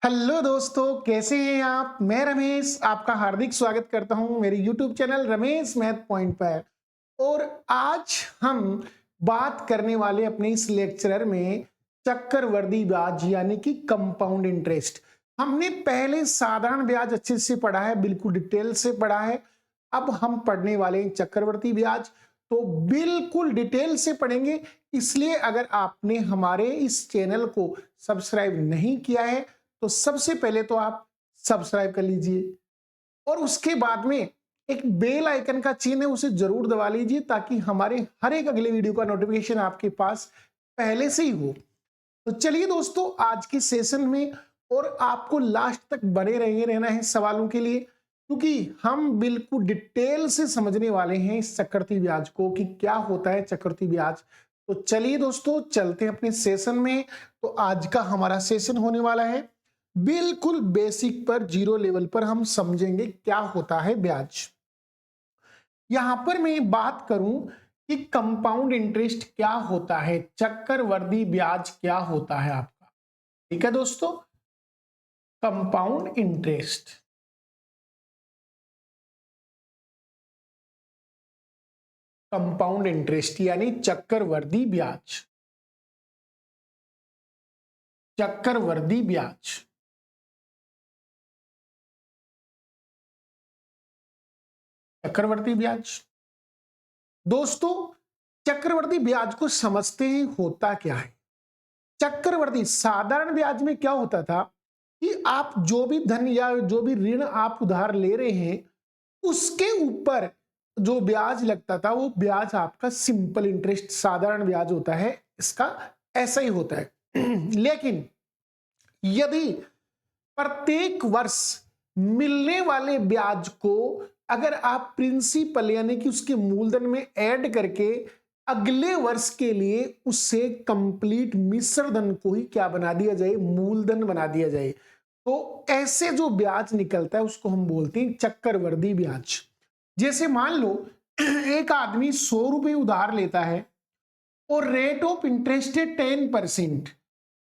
Hello दोस्तों, कैसे हैं आप। मैं रमेश आपका हार्दिक स्वागत करता हूं मेरे YouTube channel Ramesh math point पर। और आज हम बात करने वाले अपने इस लेक्चर में चक्रवर्ती ब्याज यानी कि कंपाउंड इंटरेस्ट। हमने पहले साधारण ब्याज अच्छे से पढ़ा है, बिल्कुल डिटेल से पढ़ा है। अब हम पढ़ने वाले हैं चक्रवर्ती ब्याज, तो बिल्कुल डिटेल से पढ़ेंगे। इसलिए अगर आपने हमारे इस चैनल को सब्सक्राइब नहीं किया है तो सबसे पहले तो आप सब्सक्राइब कर लीजिए और उसके बाद में एक बेल आइकन का चिन्ह है, उसे जरूर दबा लीजिए ताकि हमारे हर एक अगले वीडियो का नोटिफिकेशन आपके पास पहले से ही हो। तो चलिए दोस्तों, आज के सेशन में और आपको लास्ट तक बने रहना है सवालों के लिए, क्योंकि हम बिल्कुल डिटेल से समझने वाले हैं इस चक्रवृद्धि ब्याज को कि क्या होता है चक्रवृद्धि ब्याज। तो चलिए दोस्तों, चलते हैं अपने सेशन में। तो आज का हमारा सेशन होने वाला है बिल्कुल बेसिक पर, जीरो लेवल पर हम समझेंगे क्या होता है ब्याज। यहां पर मैं बात करूं कि कंपाउंड इंटरेस्ट क्या होता है, चक्रवृद्धि ब्याज क्या होता है आपका। ठीक है दोस्तों, कंपाउंड इंटरेस्ट, कंपाउंड इंटरेस्ट यानी चक्रवृद्धि ब्याज, चक्रवृद्धि ब्याज, चक्रवृद्धि ब्याज। दोस्तों, चक्रवृद्धि ब्याज को समझते ही होता क्या है। चक्रवृद्धि साधारण ब्याज में क्या होता था कि आप जो भी धन या जो भी ऋण आप उधार ले रहे हैं उसके ऊपर जो ब्याज लगता था वो ब्याज आपका सिंपल इंटरेस्ट साधारण ब्याज होता है, इसका ऐसा ही होता है। लेकिन यदि प्रत्येक वर्ष मिलने वाले ब्याज को अगर आप प्रिंसिपल यानी कि उसके मूलधन में ऐड करके अगले वर्ष के लिए उससे कंप्लीट मिश्र धन को ही क्या बना दिया जाए, मूलधन बना दिया जाए, तो ऐसे जो ब्याज निकलता है उसको हम बोलते हैं चक्रवृद्धि ब्याज। जैसे मान लो एक आदमी 100 रुपए उधार लेता है और रेट ऑफ इंटरेस्ट है 10%।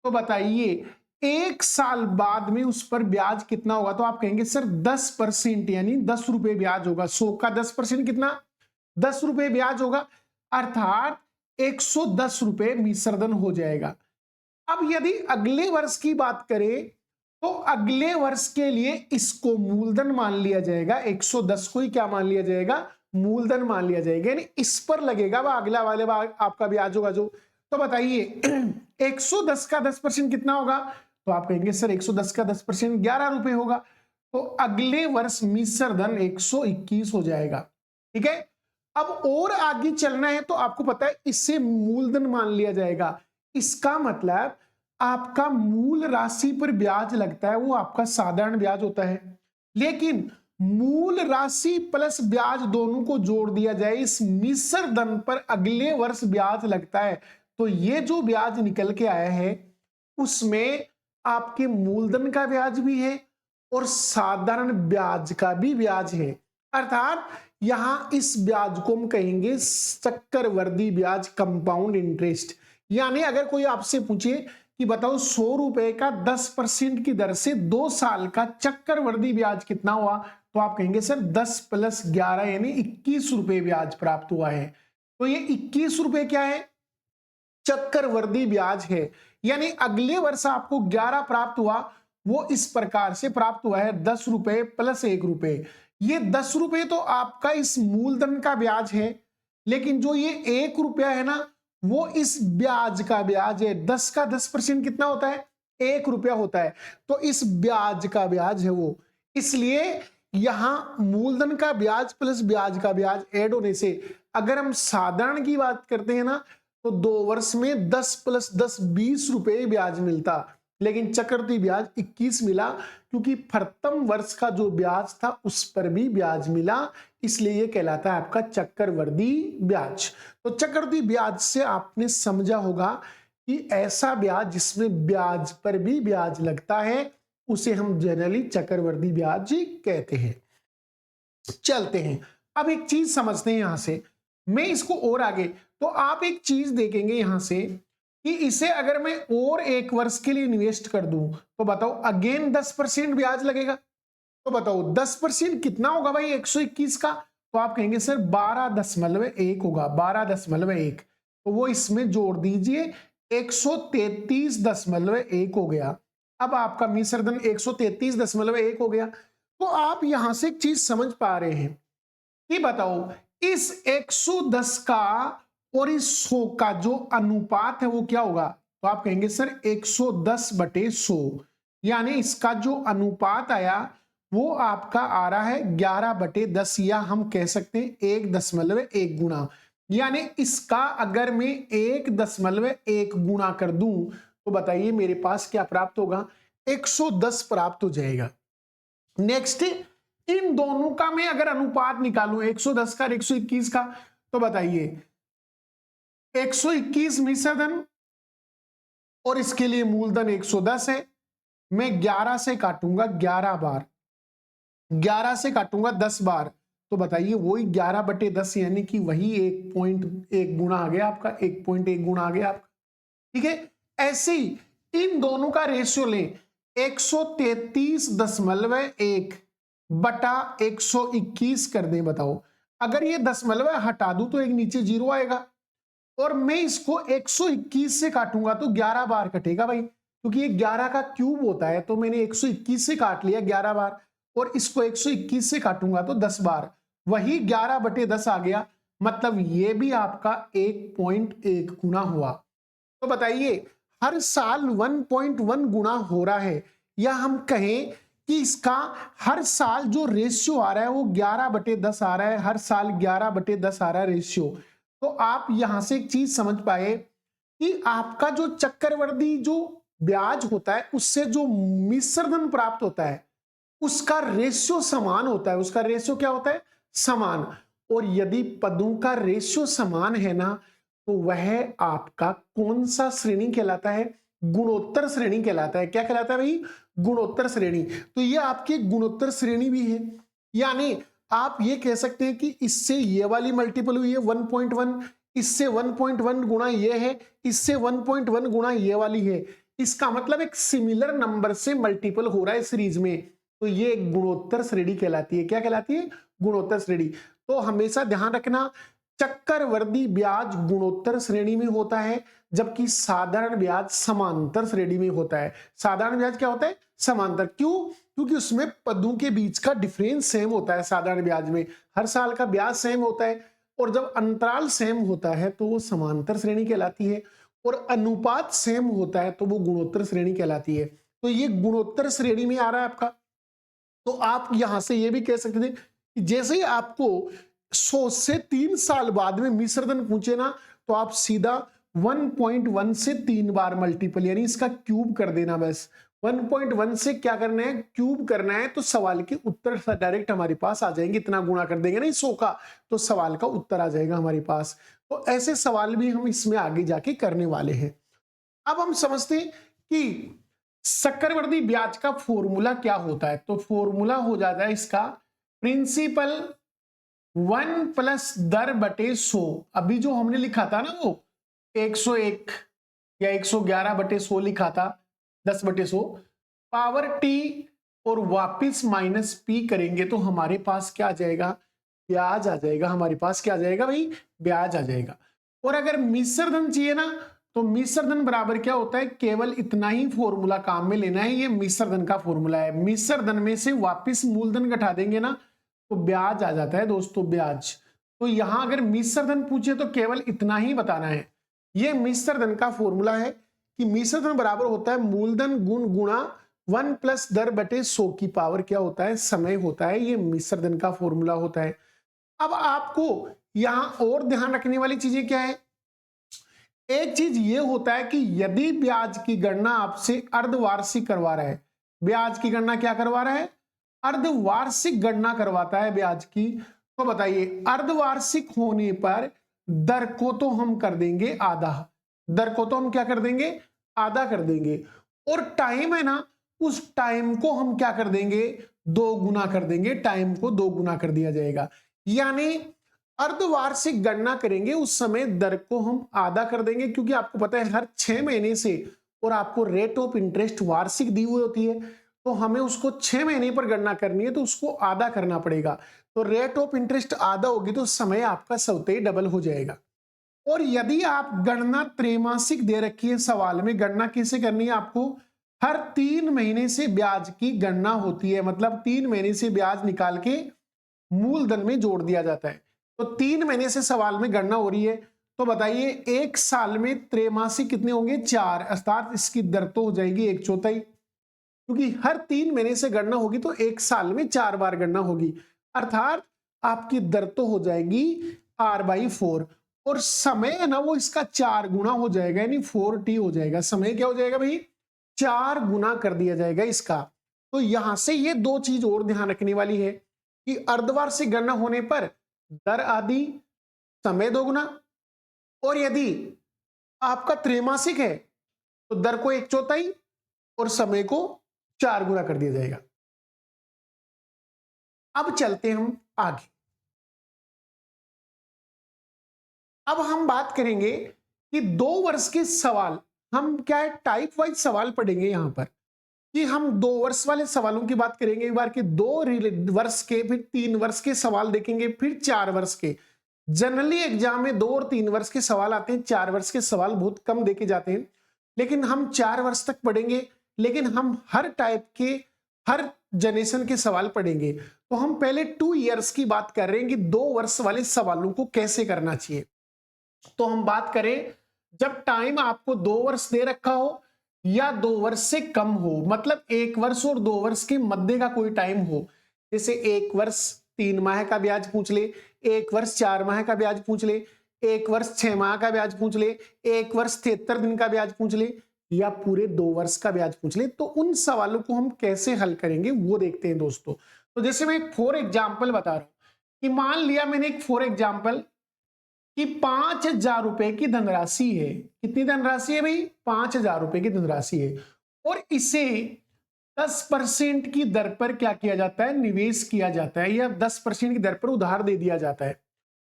तो बताइए एक साल बाद में उस पर ब्याज कितना होगा। तो आप कहेंगे सर 10% यानी 10 रुपए ब्याज होगा। 100 का 10% कितना, 10 रुपए ब्याज होगा, अर्थात 110 रुपए मिश्रधन हो जाएगा। अब यदि अगले वर्ष की बात करें तो अगले वर्ष के लिए इसको मूलधन मान लिया जाएगा, 110 को ही क्या मान लिया जाएगा, मूलधन मान लिया जाएगा, यानी इस पर लगेगा वह अगला वाले आपका ब्याज होगा जो। तो बताइए 110 का 10% कितना होगा। तो आप कहेंगे सर 110 का 10% 11 रुपए होगा। तो अगले वर्ष मिश्र धन 121 हो जाएगा। ठीक है, अब और आगे चलना है तो आपको पता है इससे मूलधन मान लिया जाएगा। इसका मतलब आपका मूल राशि पर ब्याज लगता है वो आपका साधारण ब्याज होता है, लेकिन मूल राशि प्लस ब्याज दोनों को जोड़ दिया जाए इस मिश्र धन पर अगले वर्ष ब्याज लगता है। तो ये जो ब्याज निकल के आया है उसमें आपके मूलधन का ब्याज भी है और साधारण ब्याज का भी ब्याज है, अर्थात यहां इस ब्याज को हम कहेंगे चक्रवृद्धि ब्याज, कंपाउंड इंटरेस्ट। यानी अगर कोई आपसे पूछे कि बताओ 100 रुपए का 10% की दर से 2 साल का चक्रवृद्धि ब्याज कितना हुआ, तो आप कहेंगे सर 10 + 11 यानी 21 रुपए ब्याज प्राप्त हुआ है। तो ये 21 रुपए क्या है, चक्रवृद्धि ब्याज है। यानी अगले वर्ष आपको 11 प्राप्त हुआ, वो इस प्रकार से प्राप्त हुआ है 10 रुपए + 1 रुपए। ये 10 रुपए तो आपका इस मूलधन का ब्याज है, लेकिन जो ये 1 रुपया है ना वो इस ब्याज का ब्याज है। 10 का 10% कितना होता है, 1 रुपया होता है, तो इस ब्याज का ब्याज है वो। इसलिए यहां मूलधन का ब्याज प्लस ब्याज का ब्याज ऐड होने से अगर हम साधारण की बात करते हैं ना तो 2 वर्ष में 10 + 10 20 रुपए ब्याज मिलता, लेकिन चक्रवृद्धि ब्याज 21 मिला क्योंकि प्रथम वर्ष का जो ब्याज था उस पर भी ब्याज मिला, इसलिए यह कहलाता है आपका चक्रवृद्धि ब्याज। तो चक्रवृद्धि ब्याज से आपने समझा होगा कि ऐसा ब्याज जिसमें ब्याज पर भी ब्याज लगता है उसे हम जनरली चक्रवृद्धि ब्याज कहते हैं। चलते हैं, अब एक चीज समझते हैं यहां से, मैं इसको और आगे, तो आप एक चीज देखेंगे यहां से कि इसे अगर मैं और 1 वर्ष के लिए इन्वेस्ट कर दूं तो बताओ अगेन 10% ब्याज लगेगा। तो बताओ 10% कितना होगा भाई 121 का? तो आप कहेंगे सर 12.1 होगा, 12.1। तो वो इसमें जोड़ दीजिए 133.1 हो गया। अब आपका मिश्र धन 133.1 हो गया। तो आप यहां से एक चीज समझ पा रहे हैं कि बताओ इस 110 का और इस 100 का जो अनुपात है वो क्या होगा? तो आप कहेंगे सर 110/100, यानी इसका जो अनुपात आया वो आपका आ रहा है 11/10, या हम कह सकते हैं 1.1 गुना। यानी इसका अगर मैं 1.1 गुना कर दूं तो बताइए मेरे पास क्या प्राप्त होगा? 110 प्राप्त हो जाएगा। नेक्स्ट, इन दोनों का मैं अगर अनुपात निकालूं 110 का और 121 का, तो बताइए 121 मिश्र धन और इसके लिए मूलधन 110 है। मैं 11 से काटूंगा 11 बार, 11 से काटूंगा 10 बार, तो बताइए वही 11/10 यानी कि वही 1.1 गुना आ गया आपका, 1.1 गुना आ गया आपका। ठीक है, ऐसे ही इन दोनों का रेशियो लें 133.1 बटा 121 कर दें। बताओ अगर ये दशमलव हटा दूं तो एक नीचे 0 आएगा, और मैं इसको 121 से काटूंगा तो 11 बार कटेगा भाई, क्योंकि ये 11 का क्यूब होता है। तो मैंने 121 से काट लिया 11 बार, और इसको 121 से काटूंगा तो 10 बार, वही 11/10 आ गया। मतलब ये भी आपका 1.1 गुना हुआ। तो बताइए हर साल 1.1 गुना हो रहा है, या हम कहें कि इसका हर साल जो रेशियो आ रहा है वो 11/10 आ रहा है, हर साल 11/10 आ रहा है रेशियो। तो आप यहां से एक चीज समझ पाए कि आपका जो चक्रवृद्धि जो ब्याज होता है उससे जो मिश्र धन प्राप्त होता है उसका रेशियो समान होता है। उसका रेशियो क्या होता है? समान। और यदि पदों का रेशियो समान है ना, तो वह आपका कौन सा श्रेणी कहलाता है? गुणोत्तर श्रेणी कहलाता है। क्या कहलाता है भाई? गुणोत्तर श्रेणी। तो ये आपकी गुणोत्तर श्रेणी भी है, यानी आप ये कह सकते हैं कि इससे ये वाली मल्टीपल हुई है 1.1, इससे 1.1 गुणा ये है, इससे 1.1 गुणा ये वाली है। इसका मतलब एक सिमिलर नंबर से मल्टीपल हो रहा है सीरीज में, तो ये एक गुणोत्तर श्रेणी कहलाती है। क्या कहलाती है? गुणोत्तर श्रेणी। तो हमेशा ध्यान रखना चक्रवृद्धि ब्याज गुणोत्तर श्रेणी में होता है, जबकि साधारण ब्याज समांतर श्रेणी में होता है। साधारण ब्याज क्या होता है? समांतर। क्यों? क्योंकि उसमें पदों के बीच का डिफरेंस सेम होता है। साधारण ब्याज में हर साल का ब्याज सेम होता है, और जब अंतराल सेम होता है तो वो समांतर श्रेणी कहलाती है, और अनुपात सेम होता है तो वो गुणोत्तर श्रेणी कहलाती है। तो ये गुणोत्तर श्रेणी में आ रहा है आपका। तो आप यहां से ये भी कह सकते थे कि जैसे ही आपको 100 से 3 साल बाद में मिश्र धन पूछे ना, तो आप सीधा 1.1 से 3 बार मल्टीपल यानी इसका क्यूब कर देना। बस 1.1 से क्या करना है? क्यूब करना है, तो सवाल के उत्तर डायरेक्ट हमारे पास आ जाएंगे। इतना गुणा कर देंगे ना 100 का, तो सवाल का उत्तर आ जाएगा हमारे पास। तो ऐसे सवाल भी हम इसमें आगे जाके करने वाले हैं। अब हम समझते हैं कि चक्रवृद्धि ब्याज का फॉर्मूला क्या होता है। तो फॉर्मूला हो जाता है इसका प्रिंसिपल 1 प्लस दर बटे 100। अभी जो हमने लिखा था ना वो 101 या 111/100 लिखा था, 10/100 पावर टी, और वापिस माइनस पी करेंगे तो हमारे पास क्या आ जाएगा? ब्याज आ जाएगा। हमारे पास क्या आ जाएगा भाई? ब्याज आ जाएगा। और अगर मिश्र धन चाहिए ना, तो मिश्र धन बराबर क्या होता है? केवल इतना ही फॉर्मूला काम में लेना है। ये मिश्र धन का फॉर्मूला है। मिश्र धन में से वापिस मूलधन घटा देंगे ना, तो ब्याज आ जाता है दोस्तों, ब्याज। तो यहां अगर मिश्र धन पूछे तो केवल इतना ही बताना है। ये मिश्र धन का फॉर्मूला है कि मिश्र धन बराबर होता है मूलधन गुण गुणा 1 प्लस दर बटे 100 की पावर क्या होता है? समय होता है। ये मिश्र धन का फॉर्मूला होता है। अब आपको यहां और ध्यान रखने वाली चीजें क्या है? एक चीज ये होता है कि यदि ब्याज की गणना आपसे अर्धवार्षिक करवा रहा है, ब्याज की गणना क्या करवा रहा है? अर्धवार्षिक गणना करवाता है ब्याज की, तो बताइए अर्धवार्षिक होने पर दर को तो हम कर देंगे आधा। दर को तो हम क्या कर देंगे? आधा कर देंगे। और टाइम है ना, उस टाइम को हम क्या कर देंगे? 2 गुना कर देंगे। टाइम को 2 गुना कर दिया जाएगा। यानी अर्धवार्षिक गणना करेंगे उस समय दर को हम आधा कर देंगे, क्योंकि आपको पता है हर 6 महीने से और आपको रेट ऑफ इंटरेस्ट वार्षिक दी हुई होती है, तो हमें उसको 6 महीने पर गणना करनी है, तो उसको आधा करना पड़ेगा। तो रेट ऑफ इंटरेस्ट आधा होगी तो समय आपका स्वतः ही डबल हो जाएगा। और यदि आप गणना त्रैमासिक दे रखी है सवाल में, गणना कैसे करनी है आपको, हर 3 महीने से ब्याज की गणना होती है, मतलब 3 महीने से ब्याज निकाल के मूलधन में जोड़ दिया जाता है। तो 3 महीने से सवाल में गणना हो रही है, तो बताइए एक साल में त्रैमासिक कितने होंगे, 4, अर्थात इसकी दर तो हो जाएगी 1/4, क्योंकि हर 3 महीने से गणना होगी तो एक साल में 4 बार गणना होगी, अर्थात आपकी दर तो हो जाएगी R/4। और समय है ना वो इसका 4 गुना हो जाएगा, यानी 4t हो जाएगा। समय क्या हो जाएगा भाई, 4 गुना कर दिया जाएगा इसका। तो यहां से ये दो चीज और ध्यान रखने वाली है कि अर्धवार्षिक गणना होने पर दर आधी, समय 2 गुना, और यदि आपका त्रैमासिक है तो दर को 1/4 और समय को 4 गुना कर दिया जाएगा। अब चलते हम आगे। अब हम बात करेंगे कि 2 वर्ष के सवाल, हम क्या है टाइप वाइज सवाल पढ़ेंगे यहां पर, कि हम 2 वर्ष वाले सवालों की बात करेंगे एक बार, कि 2 वर्ष के, फिर 3 वर्ष के सवाल देखेंगे, फिर 4 वर्ष के। जनरली एग्जाम में 2 और 3 वर्ष के सवाल आते हैं, 4 वर्ष के सवाल बहुत कम देके जाते हैं, लेकिन हम 4 वर्ष तक पढ़ेंगे। लेकिन हम हर टाइप के, हर जनरेशन के सवाल पढ़ेंगे। तो हम पहले 2 इयर्स की बात कर रहे हैं कि 2 वर्ष वाले सवालों को कैसे करना चाहिए। तो हम बात करें जब टाइम आपको 2 वर्ष दे रखा हो या 2 वर्ष से कम हो, मतलब 1 वर्ष और 2 वर्ष के मध्य का कोई टाइम हो, जैसे 1 वर्ष 3 माह का ब्याज पूछ ले, 1 वर्ष 4 माह का ब्याज पूछ ले, 1 वर्ष 6 माह का ब्याज पूछ ले, 1 वर्ष 73 दिन का ब्याज पूछ ले, या पूरे 2 वर्ष का ब्याज पूछ ले, तो उन सवालों को हम कैसे हल करेंगे वो देखते हैं दोस्तों। तो जैसे मैं एक फॉर एग्जाम्पल बता रहा हूं कि मान लिया मैंने एक फॉर एग्जाम्पल कि 5,000 रुपए की धनराशि है। कितनी धनराशि है भाई, 5,000 रुपए की धनराशि है, और इसे 10% की दर पर क्या किया जाता है, निवेश किया जाता है, या 10% की दर पर उधार दे दिया जाता है।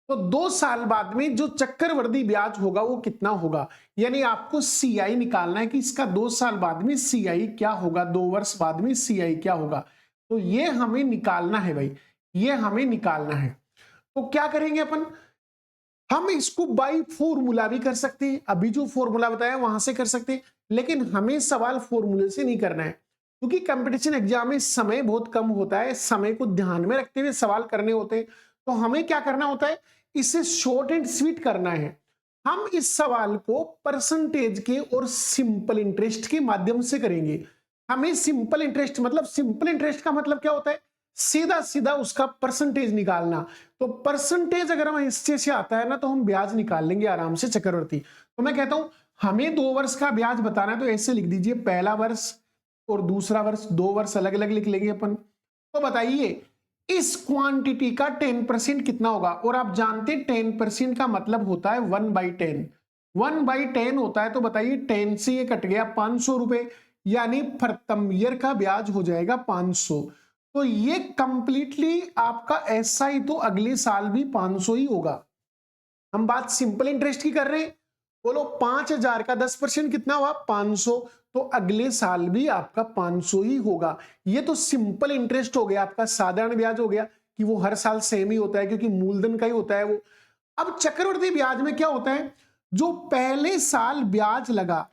तो 2 साल बाद में जो चक्रवृद्धि ब्याज होगा वो कितना होगा, यानी आपको CI निकालना है कि इसका 2 साल बाद में CI क्या होगा, 2 वर्ष बाद में CI क्या होगा। तो ये हमें निकालना है भाई, ये हमें निकालना है। तो क्या करेंगे अपन, हम इसको बाई फॉर्मूला भी कर सकते हैं, अभी जो फॉर्मूला बताया वहां से कर सकते हैं, लेकिन हमें सवाल फॉर्मूले से नहीं करना है, क्योंकि कंपटीशन एग्जाम में समय बहुत कम होता है, समय को ध्यान में रखते हुए सवाल करने होते हैं। तो हमें क्या करना होता है, इसे शॉर्ट एंड स्वीट करना है। हम इस सवाल को परसेंटेज के और सिंपल इंटरेस्ट के माध्यम से करेंगे। हमें सिंपल इंटरेस्ट, मतलब सिंपल इंटरेस्ट का मतलब क्या होता है, सीधा सीधा उसका परसेंटेज निकालना। तो परसेंटेज अगर हम इससे से आता है ना, तो हम ब्याज निकाल लेंगे आराम से चक्रवर्ती। तो मैं कहता हूं हमें 2 वर्ष का ब्याज बताना है, तो ऐसे लिख दीजिए, पहला वर्ष और दूसरा वर्ष, 2 वर्ष अलग अलग लिख लेंगे अपन। तो बताइए इस क्वांटिटी का 10% कितना होगा, और आप जानते हैं 10% का मतलब होता है 1/10, 1/10 होता है। तो बताइए 10 से ये कट गया 500 रुपए, यानी प्रथम ईयर का ब्याज हो जाएगा 500। तो ये कंप्लीटली आपका SI तो अगले साल भी 500 ही होगा। हम बात सिंपल इंटरेस्ट की कर रहे हैं, बोलो 5,000 का 10% कितना हुआ, 500, तो अगले साल भी आपका 500 ही होगा। ये तो सिंपल इंटरेस्ट हो गया, आपका साधारण ब्याज हो गया कि वो हर साल सेम ही होता है, क्योंकि मूलधन का ही होता है वो। अब चक्रवृद्धि ब्याज में क्या होता है, जो पहले साल ब्याज लगा,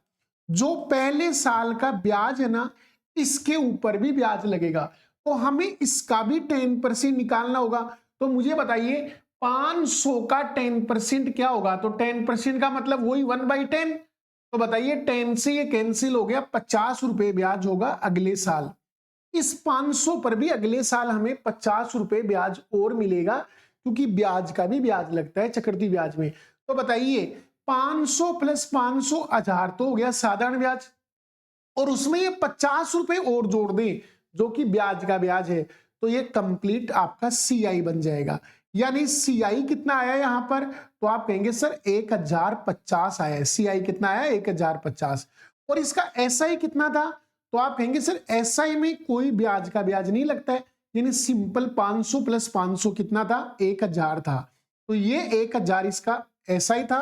जो पहले साल का ब्याज है ना, इसके ऊपर भी ब्याज लगेगा, तो हमें इसका भी 10% निकालना होगा। तो मुझे बताइए 500 का 10% क्या होगा, तो 10% का मतलब वही 1/10। तो बताइए 10 से ये कैंसिल हो गया, 50 रुपए ब्याज होगा अगले साल। इस 500 पर भी अगले साल हमें 50 रुपए ब्याज और मिलेगा, क्योंकि ब्याज का भी ब्याज लगता है चक्रवृद्धि ब्याज में। तो बताइए 500 + 500 1000 तो हो गया साधारण ब्याज, और उसमें ये 50 रुपए और जोड़ दें जो कि ब्याज का ब्याज है, तो ये कंप्लीट आपका CI बन जाएगा। यानी CI कितना आया यहां पर, तो आप कहेंगे सर 1050 आया है। CI कितना आया, 1050। और इसका SI कितना था, तो आप कहेंगे सर SI में कोई ब्याज का ब्याज नहीं लगता है, यानी सिंपल 500 + 500 कितना था, 1000 था। तो ये 1000 इसका SI था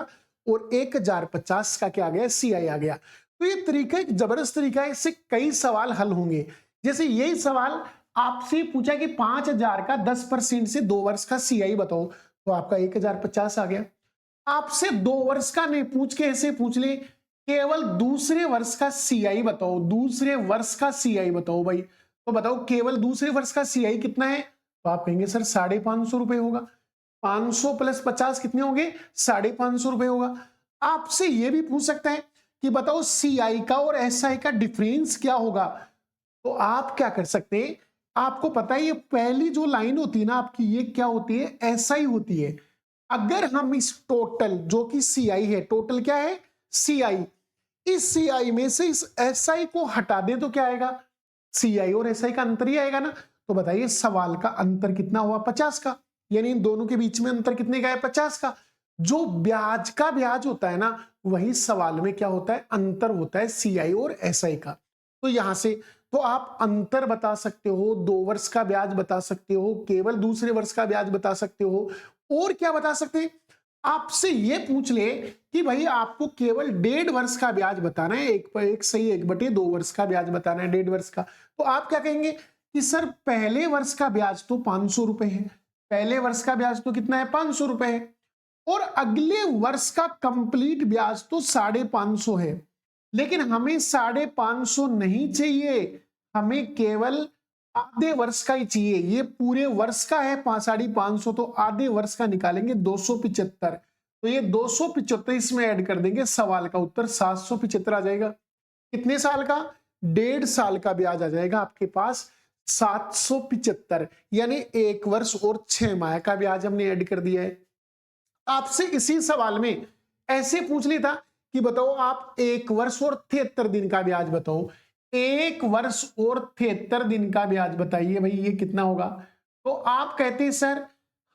और 1050 का क्या आ गया, CI आ गया। तो ये तरीका एक जबरदस्त तरीका है, इससे कई सवाल हल होंगे। जैसे यही सवाल आपसे पूछा कि 5000 का 10% से 2 वर्ष का CI बताओ, तो आपका 1050 आ गया। आपसे 2 वर्ष का नहीं पूछ के ऐसे पूछ ले केवल दूसरे वर्ष का CI बताओ, दूसरे वर्ष का CI बताओ भाई, तो बताओ केवल दूसरे वर्ष का CI कितना है, तो आप कहेंगे सर 550 रुपए होगा। 500 प्लस 50 कितने होंगे, 550 रुपए होगा। आपसे यह भी पूछ सकता है कि बताओ CI का और SI का डिफरेंस क्या होगा, तो आप क्या कर सकते हैं, आपको पता है ये पहली जो लाइन होती है ना आपकी, ये क्या होती है, SI होती है। अगर हम इस टोटल जो कि CI है, टोटल क्या है, CI, इस CI में से इस SI को हटा दें तो क्या आएगा, CI और SI का अंतर ही आएगा ना। तो बताइए सवाल का अंतर कितना हुआ, 50 का, यानी इन दोनों के बीच में अंतर कितने का है, 50 का। जो ब्याज का ब्याज होता है ना, वही सवाल में क्या होता है, अंतर होता है CI और SI का। तो यहां से तो आप अंतर बता सकते हो, 2 वर्ष का ब्याज बता सकते हो, केवल दूसरे वर्ष का ब्याज बता सकते हो, और क्या बता सकते हैं, आपसे ये पूछ ले कि भाई आपको केवल 1.5 वर्ष का ब्याज बताना है, एक सही 1/2 वर्ष का ब्याज बताना है, 1.5 वर्ष का, तो आप क्या कहेंगे कि सर पहले वर्ष का ब्याज तो 500 रुपए है, पहले वर्ष का ब्याज तो कितना है, 500 रुपए है, और अगले वर्ष का कंप्लीट ब्याज तो 550 है, लेकिन हमें 550 नहीं चाहिए, हमें केवल आधे वर्ष का ही चाहिए। ये पूरे वर्ष का है 550, तो आधे वर्ष का निकालेंगे 275, तो ये 275 इसमें ऐड कर देंगे, सवाल का उत्तर 775 आ जाएगा। कितने साल का, 1.5 साल का ब्याज आ जाएगा आपके पास 775, यानी 1 वर्ष और 6 माह का ब्याज हमने ऐड कर दिया है। आपसे इसी सवाल में ऐसे पूछ लिया था कि बताओ आप 1 वर्ष और 73 दिन का ब्याज बताओ, 1 वर्ष और 73 दिन का ब्याज बताइए भाई ये कितना होगा। तो आप कहते हैं सर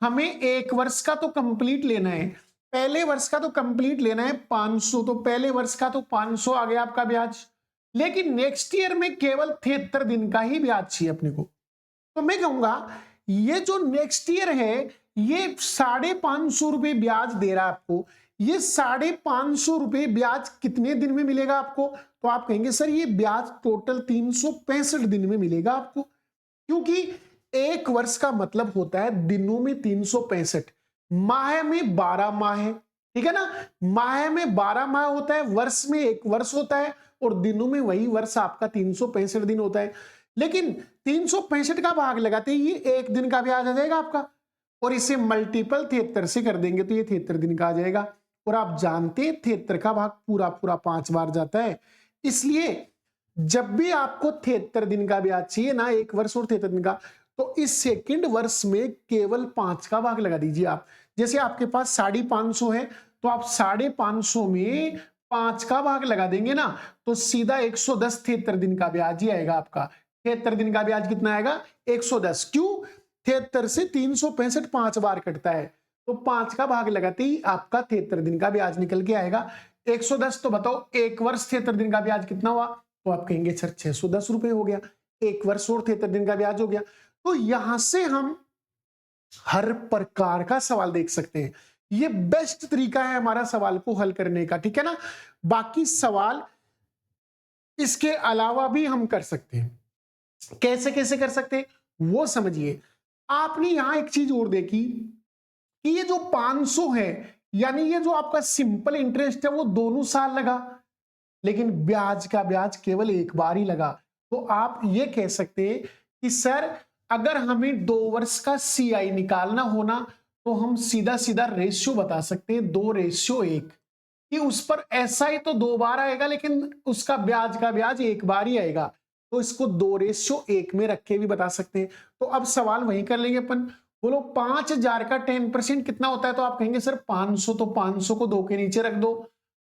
हमें 1 वर्ष का तो कंप्लीट लेना है, पहले वर्ष का तो कंप्लीट लेना है 500, तो पहले वर्ष का तो 500 आ गया आपका ब्याज, लेकिन नेक्स्ट ईयर में केवल 73 दिन का ही ब्याज चाहिए अपने को। तो मैं कहूंगा ये जो नेक्स्ट ईयर है ये 550 रुपए ब्याज दे रहा है आपको, ये 550 रुपए ब्याज कितने दिन में मिलेगा आपको, तो आप कहेंगे सर ये ब्याज टोटल 365 दिन में मिलेगा आपको, क्योंकि 1 वर्ष का मतलब होता है दिनों में 365, माह में 12 माह है, ठीक है ना, माह में 12 माह होता है, वर्ष में 1 वर्ष होता है, और दिनों में वही वर्ष आपका 365 दिन होता है। लेकिन 365 का भाग लगाते ही ये 1 दिन का ब्याज आ जाएगा आपका, और इसे मल्टीपल 73 से कर देंगे तो ये 73 दिन का आ जाएगा। और आप जानते हैं 73 का भाग पूरा पूरा 5 बार जाता है, इसलिए जब भी आपको 73 दिन का ब्याज चाहिए ना, 1 वर्ष और 73 दिन का, तो इस सेकंड वर्ष में केवल 5 का भाग लगा दीजिए आप। जैसे आपके पास 550 है, तो आप 550 में 5 का भाग लगा देंगे ना, तो सीधा 110 73 दिन का ब्याज ही आएगा आपका। 73 दिन का ब्याज कितना आएगा, 110। क्यों, 73 से 365 5 बार कटता है, तो 5 का भाग लगाते ही आपका 73 दिन का ब्याज निकल के आएगा 110। तो बताओ 1 वर्ष 73 दिन का ब्याज कितना हुआ, तो आप कहेंगे सर 610 रुपए हो गया, 1 वर्ष और 73 दिन का ब्याज हो गया। तो यहां से हम हर प्रकार का सवाल देख सकते हैं, ये बेस्ट तरीका है हमारा सवाल को हल करने का, ठीक है ना। बाकी सवाल इसके अलावा भी हम कर सकते हैं, कैसे कैसे कर सकते हैं वो समझिए। आपने यहां एक चीज और देखी कि ये जो 500 है, यानी ये जो आपका सिंपल इंटरेस्ट है वो दोनों साल लगा, लेकिन ब्याज का ब्याज केवल 1 बार ही लगा। तो आप ये कह सकते हैं कि सर अगर हमें 2 वर्ष का CI निकालना होना, तो हम सीधा सीधा रेशियो बता सकते हैं 2:1, कि उस पर SI तो 2 बार आएगा, लेकिन उसका ब्याज का ब्याज 1 बार ही आएगा, तो इसको 2:1 में रख के भी बता सकते हैं। तो अब सवाल वही कर लेंगे अपन, बोलो 5000 का 10% कितना होता है, तो आप कहेंगे सर 500, तो 500 को 2 के नीचे रख दो,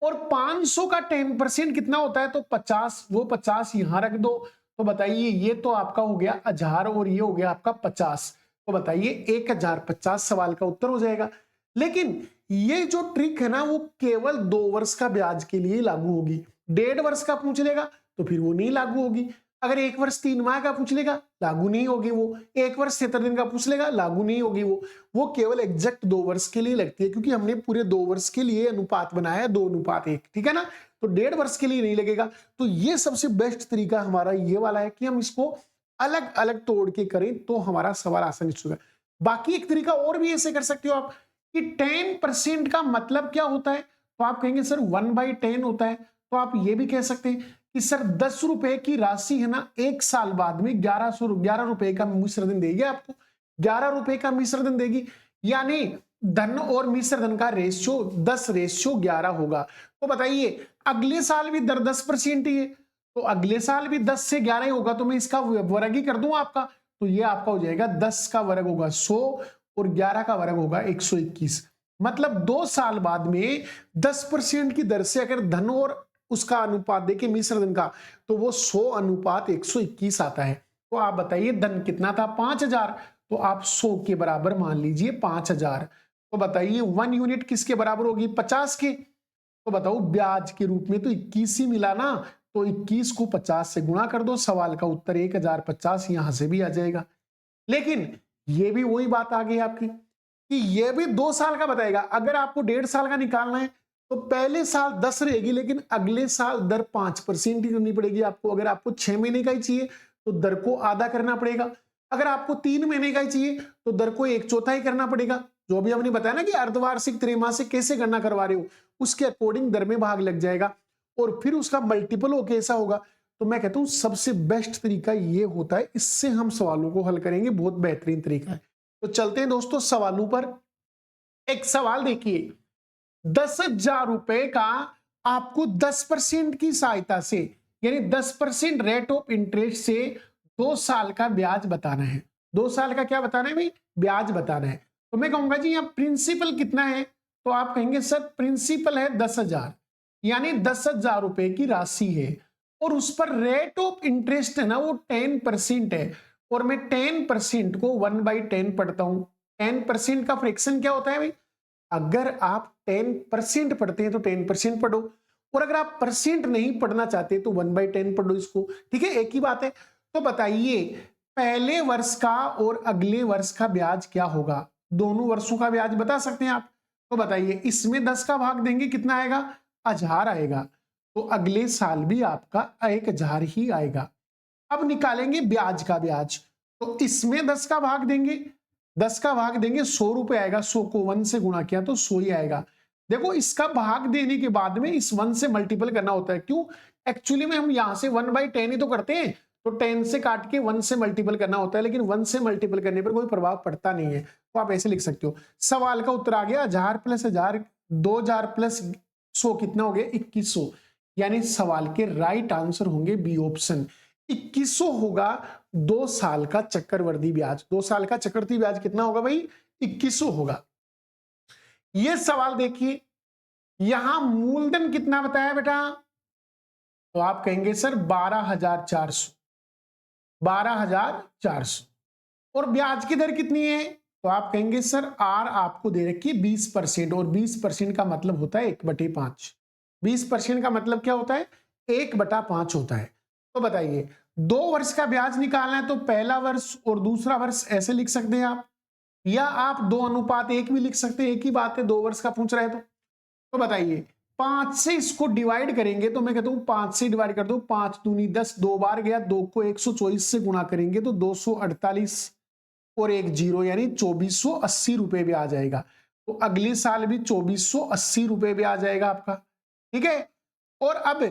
और 500 का 10% कितना होता है, तो 50, वो 50 यहां रख दो। तो बताइए ये तो आपका हो गया 1000 और ये हो गया आपका 50, तो बताइए 1050 सवाल का उत्तर हो जाएगा। लेकिन ये जो ट्रिक है ना वो केवल 2 वर्ष का ब्याज के लिए लागू होगी, 1.5 वर्ष का पूछ लेगा तो फिर वो नहीं लागू होगी। अगर 1 वर्ष 3 माह का पूछ लेगा लागू नहीं होगी वो, 1 वर्ष 70 दिन का पूछ लेगा लागू नहीं होगी वो केवल एग्जैक्ट 2 वर्ष के लिए लगती है, क्योंकि हमने पूरे 2 वर्ष के लिए अनुपात बनाया है 2:1, ठीक है ना। तो 1.5 वर्ष के लिए नहीं लगेगा। तो ये सबसे बेस्ट तरीका हमारा ये वाला है कि हम इसको अलग अलग तोड़ के करें तो हमारा सवाल आसानी से होगा। बाकी एक तरीका और भी ऐसे कर सकते हो आप कि 10% का मतलब क्या होता है, तो आप कहेंगे सर 1/10 होता है। तो आप ये भी कह सकते हैं कि सर 10 रुपए की राशि है ना, 1 साल बाद में 11 रुपए का मिश्र धन देगी आपको, 11 रुपए का मिश्र धन देगी, यानी धन और मिश्र धन का रेशियो 10:11 होगा। तो बताइए अगले साल भी दर 10% ही है, तो अगले साल भी 10 से 11 ही होगा, तो मैं इसका वर्ग ही कर दूं आपका, तो ये आपका हो जाएगा 10 का वर्ग होगा 100 और 11 का वर्ग होगा 121। मतलब 2 साल बाद में 10% की दर से अगर धन और उसका अनुपात देखे मिश्र धन का, तो वो 100:121 आता है। तो आप बताइए धन कितना था 5000, तो आप 100 के बराबर मान लीजिए 5000। तो बताइए 1 यूनिट किसके बराबर होगी 50 के, तो बताओ ब्याज के रूप में तो 21 ही मिला ना, तो 21 को 50 से गुणा कर दो, सवाल का उत्तर 1050 यहां से भी आ जाएगा। लेकिन ये भी वही बात आ गई आपकी कि ये भी 2 साल का बताएगा। अगर आपको 1.5 साल का निकालना है तो पहले साल 10 रहेगी, लेकिन अगले साल दर 5% ही करनी पड़ेगी आपको। अगर आपको 6 महीने का ही चाहिए तो दर को आधा करना पड़ेगा, अगर आपको 3 महीने का ही चाहिए तो दर को 1/4 ही करना पड़ेगा। जो भी हमने बताया ना कि अर्धवार्षिक त्रैमासिक कैसे गणना करवा रहे हो, उसके अकॉर्डिंग दर में भाग लग जाएगा और फिर उसका मल्टीपल हो कैसा होगा। तो मैं कहता हूं सबसे बेस्ट तरीका ये होता है, इससे हम सवालों को हल करेंगे, बहुत बेहतरीन तरीका है। तो चलते हैं दोस्तों सवालों पर। एक सवाल देखिए, 10,000 रुपए का आपको 10% की सहायता से, यानी 10% रेट ऑफ इंटरेस्ट से 2 साल का ब्याज बताना है। 2 साल का क्या बताना है भाई, ब्याज बताना है। तो मैं कहूंगा जी यहाँ प्रिंसिपल कितना है, तो आप कहेंगे सर प्रिंसिपल है 10,000, यानी 10,000 रुपए की राशि है और उस पर रेट ऑफ इंटरेस्ट है ना वो 10% है, और मैं 10% को 1/10 पढ़ता हूं। 10% का फ्रैक्शन क्या होता है भाई, अगर आप 10% पढ़ते हैं तो 10% पढ़ो, और अगर आप परसेंट नहीं पढ़ना चाहते तो 1/10 पढ़ो इसको, ठीक है, एक ही बात है। तो बताइए पहले वर्ष का और अगले वर्ष का ब्याज क्या होगा, दोनों वर्षों का ब्याज बता सकते हैं आप। तो बताइए इसमें 10 का भाग देंगे कितना आएगा, 1000 आएगा, तो अगले साल भी आपका 1000 ही आएगा। अब निकालेंगे ब्याज का ब्याज, तो इसमें 10 का भाग देंगे, 10 का भाग देंगे 100 रुपए आएगा, 100 को 1 से गुणा किया तो 100 ही आएगा। देखो इसका भाग देने के बाद में इस 1 से मल्टीपल करना होता है, क्यों, एक्चुअली में हम यहां से 1/10 ही तो करते हैं, तो 10 से काट के 1 से मल्टीपल करना होता है, लेकिन 1 से मल्टीपल करने पर कोई प्रभाव पड़ता नहीं है। तो आप ऐसे लिख सकते हो, सवाल का उत्तर आ गया 1000 + 1000, 2000 + 100 कितना हो गया 2100, यानी सवाल के राइट आंसर होंगे बी ऑप्शन, 2100 होगा 2 साल का चक्रवर्ती ब्याज। 2 साल का चक्रवर्ती ब्याज कितना होगा भाई, 2100 होगा। ये सवाल देखिए, यहां मूलधन कितना बताया बेटा, तो आप कहेंगे सर 12,400, 12,400, और ब्याज की दर कितनी है, तो आप कहेंगे सर आर आपको दे रखी है 20%, और 20% का मतलब होता है 1/5। 20% का मतलब क्या होता है, 1/5 होता है। तो बताइए 2 वर्ष का ब्याज निकालना है, तो पहला वर्ष और दूसरा वर्ष ऐसे लिख सकते हैं आप, या आप 2:1 भी लिख सकते हैं, एक ही बात है, 2 वर्ष का पूछ रहे तो बताइए 5 से इसको डिवाइड करेंगे, तो मैं कहता हूं 5 से डिवाइड कर दो, 5 दूनी 10, 2 बार गया, 2 को 124 से गुणा करेंगे तो 248 और 1 0, यानी 2480 रुपए भी आ जाएगा। तो अगले साल भी 2480 रुपए भी आ जाएगा आपका, ठीक है। और अब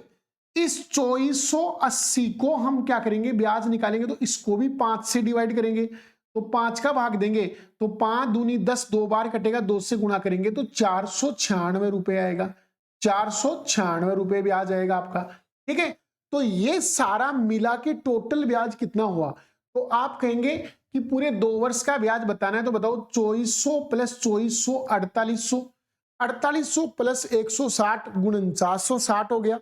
इस 2480 को हम क्या करेंगे, ब्याज निकालेंगे, तो इसको भी 5 से डिवाइड करेंगे, तो 5 का भाग देंगे, तो 5 दूनी 10, 2 बार कटेगा, 2 से गुणा करेंगे तो 496 रुपए आएगा, 496 रुपए भी आ जाएगा आपका, ठीक है। तो ये सारा मिला के टोटल ब्याज कितना हुआ, तो आप कहेंगे कि पूरे 2 वर्ष का ब्याज बताना है, तो बताओ 2400 + 2400 4800, 4800 + 160 4960 हो गया,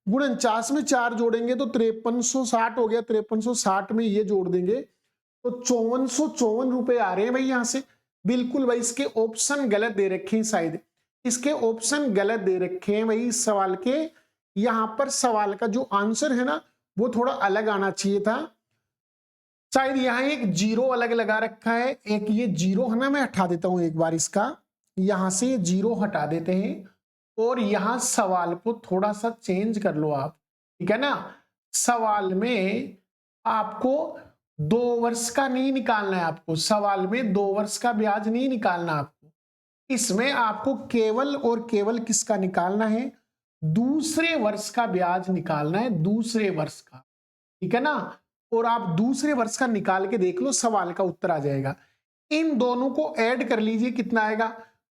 49 में 4 जोड़ेंगे तो 5360 हो गया, 5360 में ये जोड़ देंगे तो 5454 रुपए आ रहे हैं भाई यहां से। बिल्कुल भाई, इसके ऑप्शन गलत दे रखे हैं, शायद इसके ऑप्शन गलत दे रखे हैं भाई इस सवाल के। यहां पर सवाल का जो आंसर है ना वो थोड़ा अलग आना चाहिए था। शायद यहाँ एक जीरो अलग लगा रखा है, एक ये जीरो है ना, मैं हटा देता हूं एक बार इसका, यहां से जीरो हटा देते हैं और यहां सवाल को थोड़ा सा चेंज कर लो आप, ठीक है ना। सवाल में आपको 2 वर्ष का नहीं निकालना है, आपको सवाल में 2 वर्ष का ब्याज नहीं निकालना आपको, इसमें आपको केवल और केवल किसका निकालना है, दूसरे वर्ष का ब्याज निकालना है, दूसरे वर्ष का, ठीक है ना। और आप दूसरे वर्ष का निकाल के देख लो, सवाल का उत्तर आ जाएगा। इन दोनों को ऐड कर लीजिए, कितना आएगा,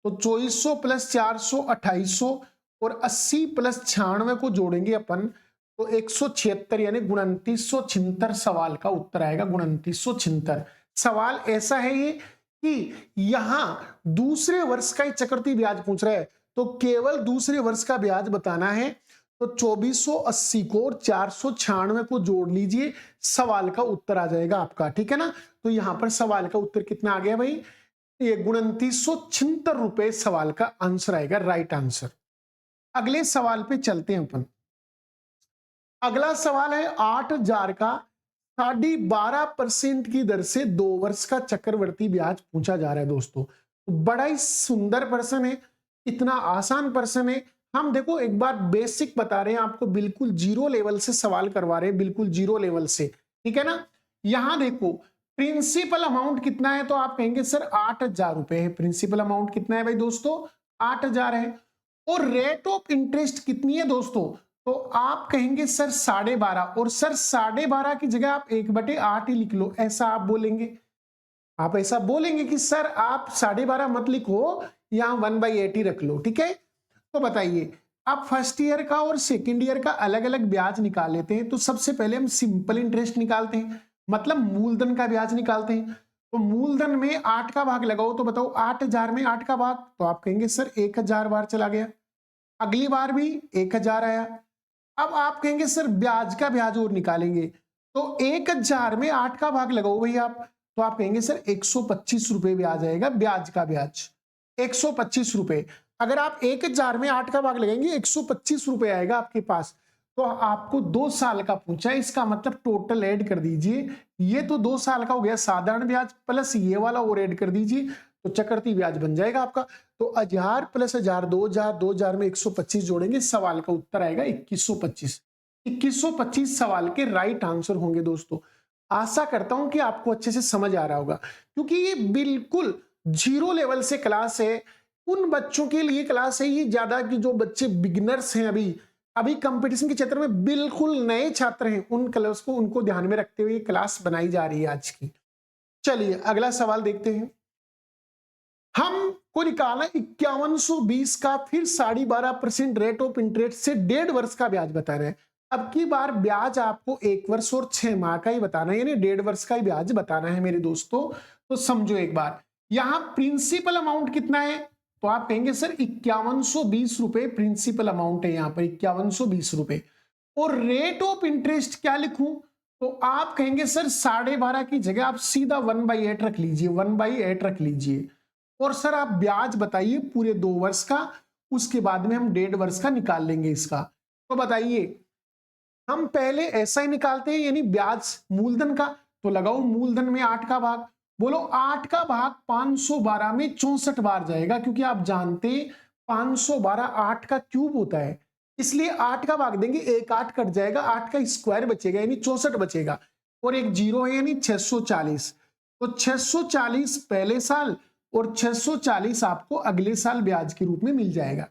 तो 2400 प्लस 400 2800 और 80 प्लस 96 को जोड़ेंगे अपन तो 176 यानी 2976 सवाल का उत्तर आएगा, 2976। सवाल ऐसा है ये कि यहां दूसरे वर्ष का ही चक्रवृद्धि ब्याज पूछ रहा है, तो केवल दूसरे वर्ष का ब्याज बताना है। तो 2480 को और 496 को जोड़ लीजिए, सवाल का उत्तर आ जाएगा आपका, ठीक है ना। तो यहां पर सवाल का उत्तर कितना आ गया भाई, ये 2976 रुपए सवाल का आंसर आएगा, राइट आंसर। अगले सवाल पे चलते हैं अपन। अगला सवाल है 8000 का 12.5% की दर से 2 वर्ष का चक्रवृद्धि ब्याज पूछा जा रहा है दोस्तों। तो बड़ा ही सुंदर प्रश्न है, इतना आसान प्रश्न है। हम देखो एक बार बेसिक बता रहे हैं आपको, बिल्कुल जीरो लेवल से सवाल करवा रहे हैं, बिल्कुल जीरो लेवल से, ठीक है ना। यहां देखो प्रिंसिपल अमाउंट कितना है, तो आप कहेंगे सर 8000 रुपए है। प्रिंसिपल अमाउंट कितना है भाई दोस्तों, 8000 है। और रेट ऑफ इंटरेस्ट कितनी है दोस्तों, तो आप कहेंगे सर 12.5, और सर 12.5 की जगह आप 1/8 ही लिख लो, ऐसा आप बोलेंगे। आप ऐसा बोलेंगे कि सर आप 12.5 मत लिखो, यहां 1/8 ही रख लो, ठीक है। तो बताइए, आप फर्स्ट ईयर का और सेकेंड ईयर का अलग अलग ब्याज निकाल लेते हैं। तो सबसे पहले हम सिंपल इंटरेस्ट निकालते हैं, मतलब मूलधन का ब्याज निकालते हैं। तो मूलधन में 8 का भाग लगाओ, तो बताओ 8000 में 8 का भाग, तो आप कहेंगे सर 1000 बार चला गया। अगली बार भी 1000 आया। अब आप कहेंगे सर ब्याज का ब्याज और निकालेंगे, तो 1000 में 8 का भाग लगाओ भाई आप, तो आप कहेंगे सर 125 रुपए ब्याज आएगा, ब्याज का ब्याज 125 रुपए। अगर आप 1000 में 8 का भाग लगाएंगे 125 रुपए आएगा आपके पास। तो आपको 2 साल का पूछा है, इसका मतलब टोटल ऐड कर दीजिए, ये तो 2 साल का हो गया साधारण ब्याज, प्लस ये वाला और ऐड कर दीजिए, तो चक्रवृद्धि ब्याज बन जाएगा आपका। तो 1000 प्लस 1000 2000, 2000 में 125 जोड़ेंगे, सवाल का उत्तर आएगा 2125। 2125 सवाल के राइट आंसर होंगे दोस्तों। आशा करता हूं कि आपको अच्छे से समझ आ रहा होगा, क्योंकि ये बिल्कुल जीरो लेवल से क्लास है। उन बच्चों के लिए क्लास है ये ज्यादा कि जो बच्चे बिगिनर्स हैं, अभी कंपटीशन के क्षेत्र में बिल्कुल नए छात्र हैं, उन क्लास को उनको ध्यान में रखते हुए क्लास बनाई जा रही है आज की। चलिए अगला सवाल देखते हैं। हमको निकालना 5120 का फिर 12.5% रेट ऑफ इंटरेस्ट से 1.5 वर्ष का ब्याज बता रहे हैं। अब की बार ब्याज आपको 1 वर्ष और 6 माह का ही बताना है, यानी 1.5 वर्ष का ही ब्याज बताना है मेरे दोस्तों। तो समझो एक बार, यहां प्रिंसिपल अमाउंट कितना है, तो आप कहेंगे सर 5120 रुपए प्रिंसिपल अमाउंट है, यहां पर 5120 रुपए। और रेट ऑफ इंटरेस्ट क्या लिखूं, तो आप कहेंगे सर 12.5 की जगह आप सीधा 1/8 रख लीजिए, 1/8 रख लीजिए। और सर आप ब्याज बताइए पूरे 2 वर्ष का, उसके बाद में हम 1.5 वर्ष का निकाल लेंगे इसका। तो बताइए, हम पहले ऐसा ही निकालते हैं, यानी ब्याज मूलधन का, तो लगाओ मूलधन में 8 का भाग, बोलो 8 का भाग 512 में 64 बार जाएगा, क्योंकि आप जानते 512 8 का क्यूब होता है, इसलिए 8 का भाग देंगे, एक 8 कट जाएगा, 8 का स्क्वायर बचेगा यानी 64 बचेगा, और एक जीरो है यानी 640। तो 640 पहले साल और 640 आपको अगले साल ब्याज के रूप में मिल जाएगा।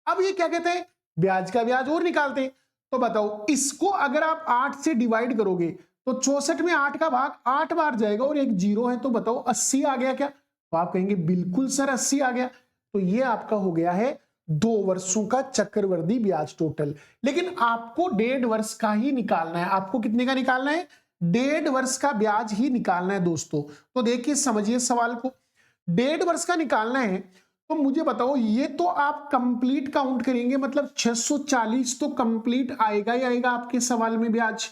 अब ये क्या कहते हैं, ब्याज का ब्याज और निकालते हैं। तो बताओ, इसको अगर आप 8 से डिवाइड करोगे तो 64 में 8 का भाग 8 बार जाएगा, और एक जीरो है, तो बताओ 80 आ गया क्या, तो आप कहेंगे बिल्कुल सर 80 आ गया। तो ये आपका हो गया है 2 वर्षों का चक्रवृद्धि ब्याज टोटल। लेकिन आपको 1.5 वर्ष का ही निकालना है। आपको कितने का निकालना है, 1.5 वर्ष का ब्याज ही निकालना है दोस्तों। तो देखिए समझिए सवाल को, 1.5 वर्ष का निकालना है, तो मुझे बताओ, ये तो आप कंप्लीट काउंट करेंगे, मतलब 640 तो कंप्लीट आएगा ही आएगा आपके सवाल में ब्याज,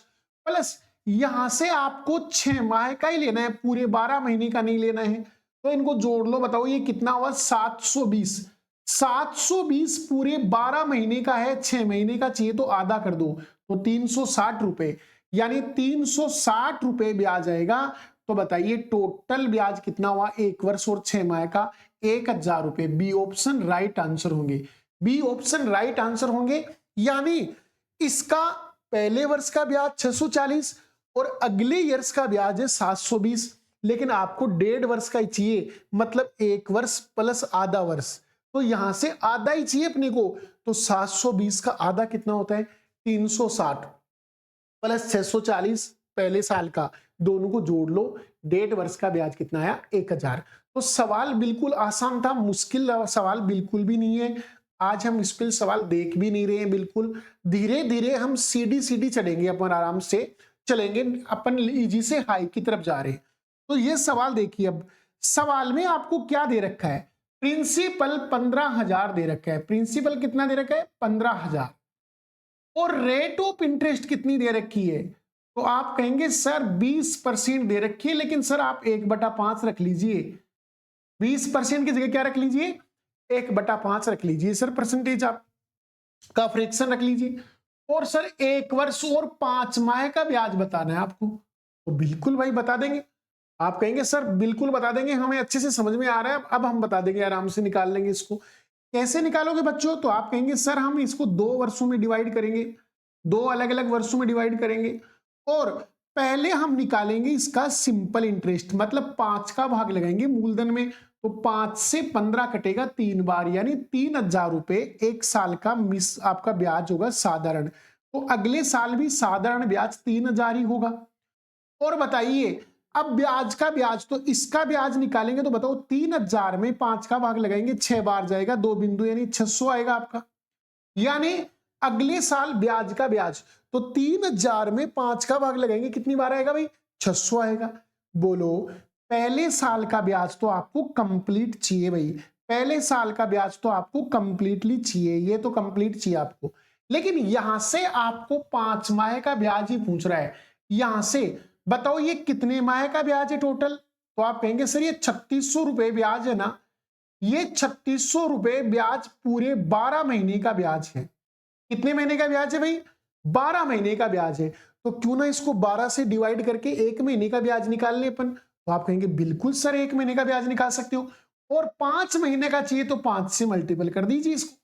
प्लस यहां से आपको 6 माह का ही लेना है, पूरे 12 महीने का नहीं लेना है। तो इनको जोड़ लो, बताओ ये कितना हुआ, 720। 720 पूरे 12 महीने का है, 6 महीने का चाहिए तो आधा कर दो, तो 360 रुपए, यानी 360 रुपए ब्याज आएगा। तो बताइए टोटल ब्याज कितना हुआ 1 वर्ष और 6 माह का? 1000 रुपए। बी ऑप्शन राइट आंसर होंगे, बी ऑप्शन राइट आंसर होंगे। यानी इसका पहले वर्ष का ब्याज 640 और अगले ईयर्स का ब्याज है 720, लेकिन आपको 1.5 वर्ष का ही चाहिए, मतलब 1 वर्ष प्लस आधा वर्ष, तो यहां से आधा ही चाहिए अपने को। तो 720 का आधा कितना होता है? 360 प्लस 640 पहले साल का, दोनों को जोड़ लो, 1.5 वर्ष का ब्याज कितना आया? 1000। तो सवाल बिल्कुल आसान था, मुश्किल सवाल बिल्कुल भी नहीं है। आज हम इस पे सवाल देख भी नहीं रहे हैं, बिल्कुल धीरे धीरे हम सीढ़ी सीढ़ी चढ़ेंगे, अपन आराम से चलेंगे, अपन इजी से हाई की तरफ जा रहे हैं। तो ये सवाल देखिए, अब सवाल में आपको क्या दे रखा है? प्रिंसिपल 15,000 दे रखा है। प्रिंसिपल कितना दे रखा है? 15,000। और रेट ऑफ इंटरेस्ट कितनी दे रखी है? तो आप कहेंगे सर 20% दे रखी है, लेकिन सर आप 1/5 रख लीजिए। 20% की जगह क्या रख लीजिए? 1/5 रख लीजिए सर, परसेंटेज आप का फ्रैक्शन रख लीजिए। और सर 1 वर्ष और 5 माह का ब्याज बताना है आपको, तो बिल्कुल भाई बता देंगे। आप कहेंगे सर बिल्कुल बता देंगे, हमें अच्छे से समझ में आ रहा है, अब हम बता देंगे, आराम से निकाल लेंगे इसको। कैसे निकालोगे बच्चों? तो आप कहेंगे सर हम इसको 2 वर्षों में डिवाइड करेंगे, 2 अलग अलग वर्षों में डिवाइड करेंगे, और पहले हम निकालेंगे इसका सिंपल इंटरेस्ट, मतलब 5 का भाग लगाएंगे मूलधन में। तो 5 से 15 कटेगा 3 बार, यानी 3,000 रुपए 1 साल का मिस आपका ब्याज होगा साधारण। तो अगले साल भी साधारण ब्याज 3,000 ही होगा। और बताइए अब ब्याज का ब्याज, तो इसका ब्याज निकालेंगे, तो बताओ 3,000 में 5 का भाग लगाएंगे, 6 बार जाएगा, 2 बिंदु, यानी 600 आएगा आपका। यानी अगले साल ब्याज का ब्याज, तो 3,000 में 5 का भाग लगाएंगे, कितनी बार आएगा भाई? 600 आएगा। बोलो पहले साल का ब्याज तो आपको कंप्लीट चाहिए भाई, पहले साल का ब्याज तो आपको कंप्लीटली चाहिए, ये तो कंप्लीट चाहिए आपको। लेकिन यहां से आपको 5 माह का ब्याज ही पूछ रहा है। यहां से बताओ ये कितने माह का ब्याज है टोटल? तो आप कहेंगे सर ये 3600 रुपए ब्याज है ना। ये 3600 रुपए ब्याज पूरे 12 महीने का ब्याज है। कितने महीने का ब्याज है भाई? 12 महीने का ब्याज है। तो क्यों ना इसको 12 से डिवाइड करके 1 महीने का ब्याज निकाल ले अपन। तो आप कहेंगे बिल्कुल सर 1 महीने का ब्याज निकाल सकते हो, और 5 महीने का चाहिए तो 5 से मल्टीपल कर दीजिए इसको।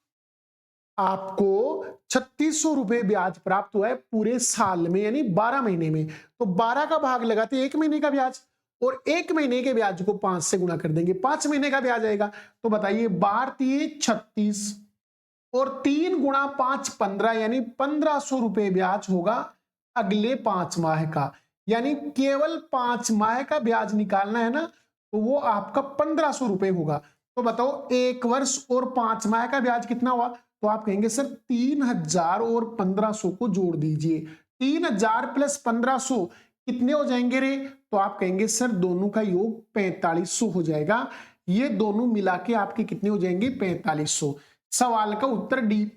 आपको 3600 रुपए ब्याज प्राप्त हुआ है पूरे साल में, यानी 12 महीने में। तो 12 का भाग लगाते 1 महीने का ब्याज, और 1 महीने के ब्याज को 5 से गुणा कर देंगे, 5 महीने का ब्याज आएगा। तो बताइए 12 36 और 3 गुणा 5 15, यानी 1500 रुपए ब्याज होगा अगले 5 माह का। यानी केवल 5 माह का ब्याज निकालना है ना, तो वो आपका 1500 रुपए होगा। तो बताओ 1 वर्ष और 5 माह का ब्याज कितना हुआ? तो आप कहेंगे सर 3,000 और 1500 को जोड़ दीजिए। 3,000 प्लस 1500 कितने हो जाएंगे रे? तो आप कहेंगे सर दोनों का योग 4500 हो जाएगा। ये दोनों मिला के आपके कितने हो जाएंगे? 4500। सवाल का उत्तर डी,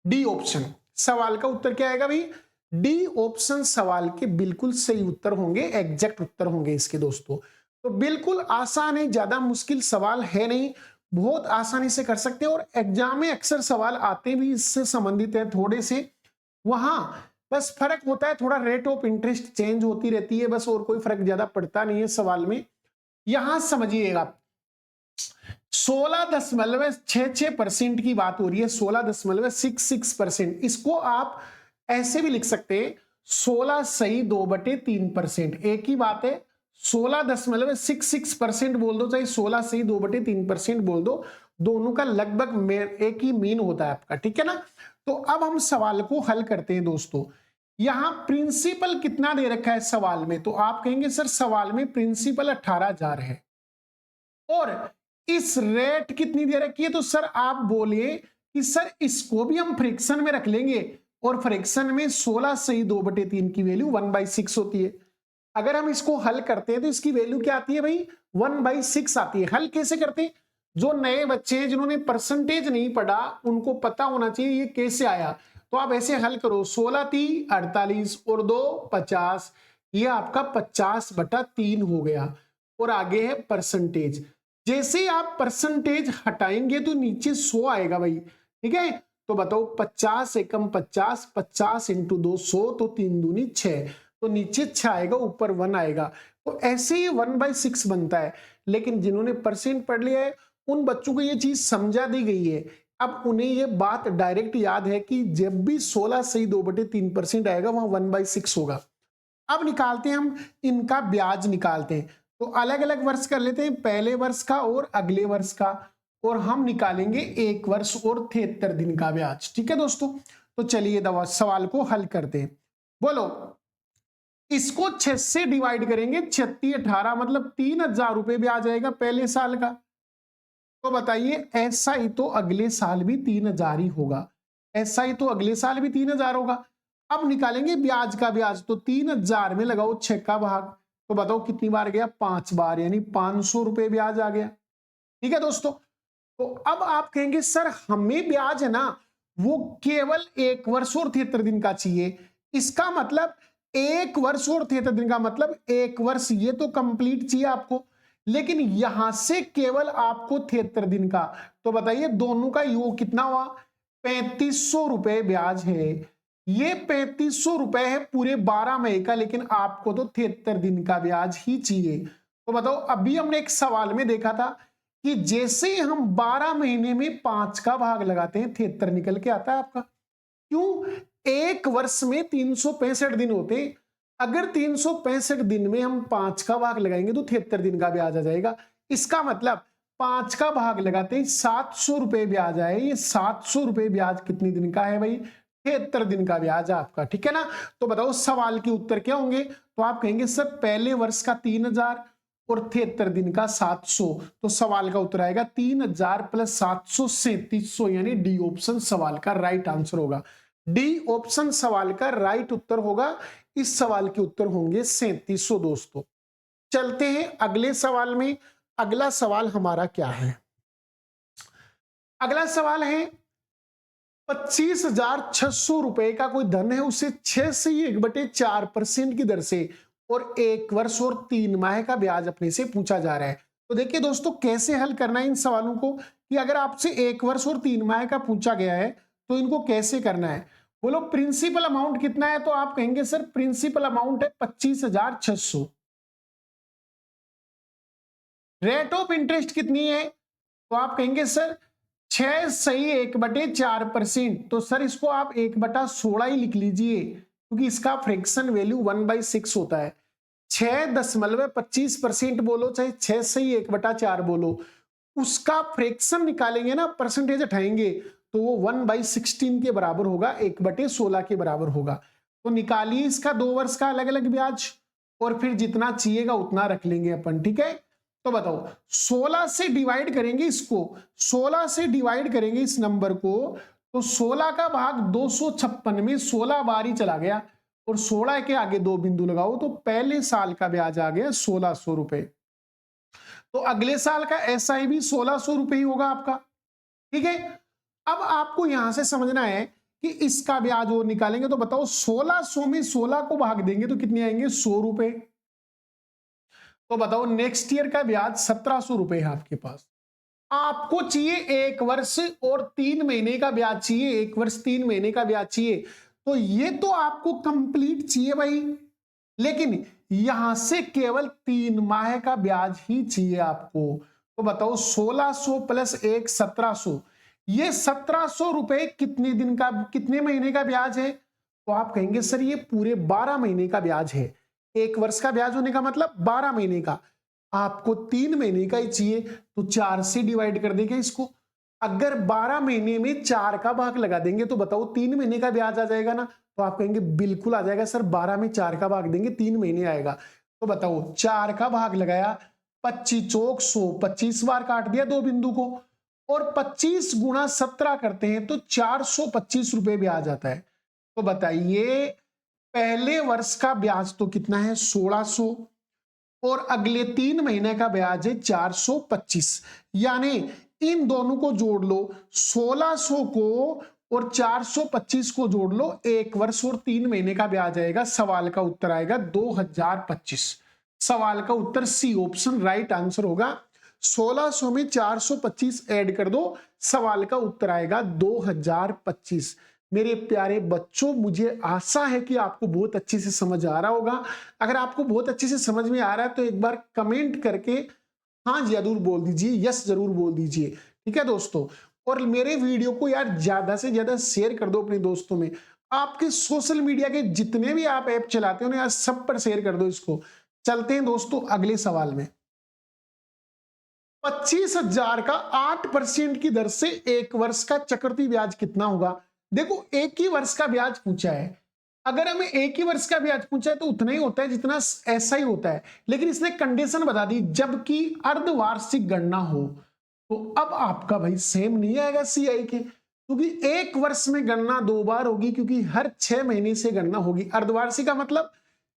डी ऑप्शन। सवाल का उत्तर क्या आएगा भाई? डी ऑप्शन सवाल के बिल्कुल सही उत्तर होंगे, एग्जैक्ट उत्तर होंगे इसके दोस्तों। तो बिल्कुल आसान है, ज्यादा मुश्किल सवाल है नहीं, बहुत आसानी से कर सकते हैं। और एग्जाम में अक्सर सवाल आते भी इससे संबंधित है थोड़े से, वहां बस फर्क होता है थोड़ा, रेट ऑफ इंटरेस्ट चेंज होती रहती है बस, और कोई फर्क ज्यादा पड़ता नहीं है सवाल में। यहां समझिएगा 16.66% की बात हो रही है, 16.66%। इसको आप ऐसे भी लिख सकते हैं 16 सही 2/3%, एक ही बात है। 16.66% बोल दो, चाहे 16 सही 2/3% बोल दो, दोनों का लगभग एक ही मीन होता है आपका, ठीक है ना। तो अब हम सवाल को हल करते हैं दोस्तों। यहां प्रिंसिपल कितना दे रखा है सवाल में? तो आप कहेंगे सर सवाल में प्रिंसिपल 18,000 है, और इस रेट कितनी दे रखी है? तो सर आप बोलिए कि सर इसको भी हम फ्रैक्शन में रख लेंगे, और फ्रैक्शन में 16 सही 2/3 की वैल्यू 1/6 होती है। अगर हम इसको हल करते हैं तो इसकी वैल्यू क्या आती है भाई? 1/6 आती है। हल कैसे करते हैं? जो नए बच्चे हैं जिन्होंने परसेंटेज नहीं पढ़ा, उनको पता होना चाहिए ये कैसे आया। तो आप ऐसे हल करो, 16 3 48 और 2 50, ये आपका 50/3 हो गया। और आगे है परसेंटेज। जैसे आप परसेंटेज हटाएंगे तो नीचे 100 आएगा भाई, ठीक है। तो बताओ 50 एकम 50, 50 इंटू 200 तो 3 दूनी 6, तो नीचे 6 आएगा ऊपर 1 आएगा। तो ऐसे ही 1/6 बनता है। लेकिन जिन्होंने परसेंट पढ़ लिया है उन बच्चों को ये चीज समझा दी गई है, अब उन्हें ये बात डायरेक्ट याद है कि जब भी 16 सही 2/3% आएगा वहां 1/6 होगा। अब निकालते हैं हम इनका ब्याज निकालते हैं, तो अलग अलग वर्ष कर लेते हैं, पहले वर्ष का और अगले वर्ष का, और हम निकालेंगे 1 वर्ष और 73 दिन का ब्याज। ठीक है दोस्तों, तो चलिए दवा सवाल को हल करते हैं। बोलो, इसको 6 से डिवाइड करेंगे, 36 18 मतलब 3000 रुपए ब्याज आएगा पहले साल का। तो बताइए ऐसा ही तो अगले साल भी 3000 ही होगा, ऐसा ही तो अगले साल भी 3000 होगा। अब निकालेंगे ब्याज का ब्याज, तो 3000 में लगाओ 6 का भाग, तो बताओ कितनी बार गया, 5 बार, यानी 500 रुपए ब्याज आ गया। ठीक है दोस्तों, तो अब आप कहेंगे सर हमें ब्याज है ना वो केवल 1 वर्ष और 73 दिन का चाहिए। इसका मतलब 1 वर्ष और 73 दिन का मतलब 1 वर्ष ये तो कंप्लीट चाहिए आपको, लेकिन यहां से केवल आपको 73 दिन का। तो बताइए दोनों का योग कितना हुआ, 3500 रुपए ब्याज है। ये 3500 रुपए है पूरे 12 महीने का, लेकिन आपको तो 73 दिन का ब्याज ही चाहिए। तो बताओ, अभी हमने एक सवाल में देखा था कि जैसे हम 12 महीने में 5 का भाग लगाते हैं 73 निकल के आता है आपका। क्यों, एक वर्ष में 365 दिन होते, अगर 365 दिन में हम 5 का भाग लगाएंगे तो 73 दिन का ब्याज आ जाएगा। इसका मतलब 5 का भाग लगाते ही 700 रुपए ब्याज आए। ये 700 रुपए ब्याज कितने दिन का है भाई, 73 दिन का ब्याज आपका। ठीक है ना, तो बताओ सवाल के उत्तर क्या होंगे। तो आप कहेंगे सर पहले वर्ष का 3000 और 73 दिन का 700, तो सवाल का उत्तर आएगा 3000 प्लस 700 3700, यानी डी ऑप्शन सवाल का राइट आंसर होगा। डी ऑप्शन सवाल का राइट उत्तर होगा। इस सवाल के उत्तर होंगे 3700 दोस्तों। चलते हैं अगले सवाल में। अगला सवाल हमारा क्या है, अगला सवाल है 25,600 रुपए का कोई धन है, उसे 6 से 1/4% की दर से और 1 वर्ष और 3 माह का ब्याज अपने से पूछा जा रहा है। तो देखिए दोस्तों कैसे हल करना है इन सवालों को, कि अगर आपसे 1 वर्ष और 3 माह का पूछा गया है तो इनको कैसे करना है। बोलो प्रिंसिपल अमाउंट कितना है, तो आप कहेंगे सर प्रिंसिपल अमाउंट है 25,600। रेट ऑफ इंटरेस्ट कितनी है, तो आप कहेंगे सर 6 सही 1/4%। तो सर इसको आप 1/16 ही लिख लीजिए, क्योंकि इसका फ्रैक्शन वैल्यू 1/6 होता है। 6.25% बोलो चाहे 6 सही 1/4 बोलो, उसका फ्रैक्शन निकालेंगे ना, परसेंटेज हटाएंगे तो वो 1/16 के बराबर होगा, 1/16 के बराबर होगा। तो निकालिए इसका 2 वर्ष का अलग अलग ब्याज, और फिर जितना चाहिएगा उतना रख लेंगे अपन। ठीक है, तो बताओ 16 से डिवाइड करेंगे इसको, 16 से डिवाइड करेंगे इस नंबर को, तो 16 का भाग 256 में 16 बार ही चला गया, और 16 के आगे 2 बिंदु लगाओ, तो पहले साल का ब्याज आ गया 1600 रुपए। तो अगले साल का एसआई भी 1600 रुपए ही होगा आपका। ठीक है, अब आपको यहां से समझना है कि इसका ब्याज और निकालेंगे, तो बताओ 1600 में 16 को भाग देंगे तो कितने आएंगे, 100 रुपए। तो बताओ नेक्स्ट ईयर का ब्याज 1700 रुपए है आपके पास। आपको चाहिए 1 वर्ष और 3 महीने का ब्याज चाहिए, 1 वर्ष 3 महीने का ब्याज चाहिए, तो ये तो आपको कंप्लीट चाहिए भाई, लेकिन यहां से केवल 3 माह का ब्याज ही चाहिए आपको। तो बताओ 1600 प्लस 1 1700, ये 1700 रुपए कितने दिन का, कितने महीने का ब्याज है, तो आप कहेंगे सर ये पूरे 12 महीने का ब्याज है। 1 वर्ष का ब्याज होने का मतलब 12 महीने का, आपको 3 महीने का ही चाहिए, तो 4 से डिवाइड कर देंगे इसको। अगर 12 महीने में 4 का भाग लगा देंगे तो बताओ 3 महीने का ब्याज आ जाएगा ना, तो आप कहेंगे बिल्कुल आ जाएगा सर, 12 में 4 का भाग देंगे 3 महीने आएगा। तो बताओ 4 का भाग लगाया, 25 चौक 100, 25 बार काट दिया 2 बिंदु को, और 25 गुणा 17 करते हैं तो 425 रुपए ब्याज आता है। तो बताइए पहले वर्ष का ब्याज तो कितना है 1600, और अगले 3 महीने का ब्याज है 425, यानी इन दोनों को जोड़ लो, 1600 को और 425 को जोड़ लो, 1 वर्ष और 3 महीने का ब्याज आएगा। सवाल का उत्तर आएगा 2025। सवाल का उत्तर सी ऑप्शन राइट आंसर होगा। 1600 में 425 ऐड कर दो, सवाल का उत्तर आएगा 2025। मेरे प्यारे बच्चों, मुझे आशा है कि आपको बहुत अच्छे से समझ आ रहा होगा। अगर आपको बहुत अच्छे से समझ में आ रहा है तो एक बार कमेंट करके हाँ जरूर बोल दीजिए, यस जरूर बोल दीजिए। ठीक है दोस्तों, और मेरे वीडियो को यार ज्यादा से ज्यादा शेयर कर दो अपने दोस्तों में। आपके सोशल मीडिया के जितने भी आप ऐप चलाते हो ना यार, सब पर शेयर कर दो इसको। चलते हैं दोस्तों अगले सवाल में। 25,000 का 8% की दर से एक वर्ष का चक्रवृद्धि ब्याज कितना होगा? देखो, एक ही वर्ष का ब्याज पूछा है। अगर हमें एक ही वर्ष का ब्याज पूछा है तो उतना ही होता है जितना ऐसा ही होता है, लेकिन इसने कंडीशन बता दी जबकि अर्धवार्षिक गणना हो। तो अब आपका भाई सेम नहीं आएगा सीआई के, क्योंकि एक वर्ष में गणना 2 बार होगी, क्योंकि हर 6 महीने से गणना होगी। अर्धवार्षिक का मतलब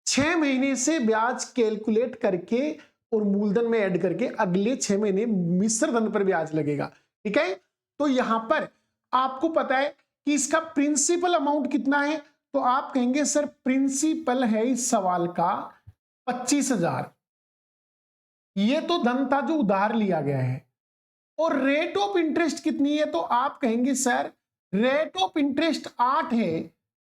6 महीने से ब्याज कैलकुलेट करके और मूलधन में ऐड करके अगले 6 महीने मिश्र धन पर ब्याज लगेगा। ठीक है, तो यहां पर आपको पता है कि इसका प्रिंसिपल अमाउंट कितना है, तो आप कहेंगे सर प्रिंसिपल है इस सवाल का 25,000। ये तो धन था जो उधार लिया गया है। और रेट ऑफ इंटरेस्ट कितनी है, तो आप कहेंगे सर रेट ऑफ इंटरेस्ट 8 है,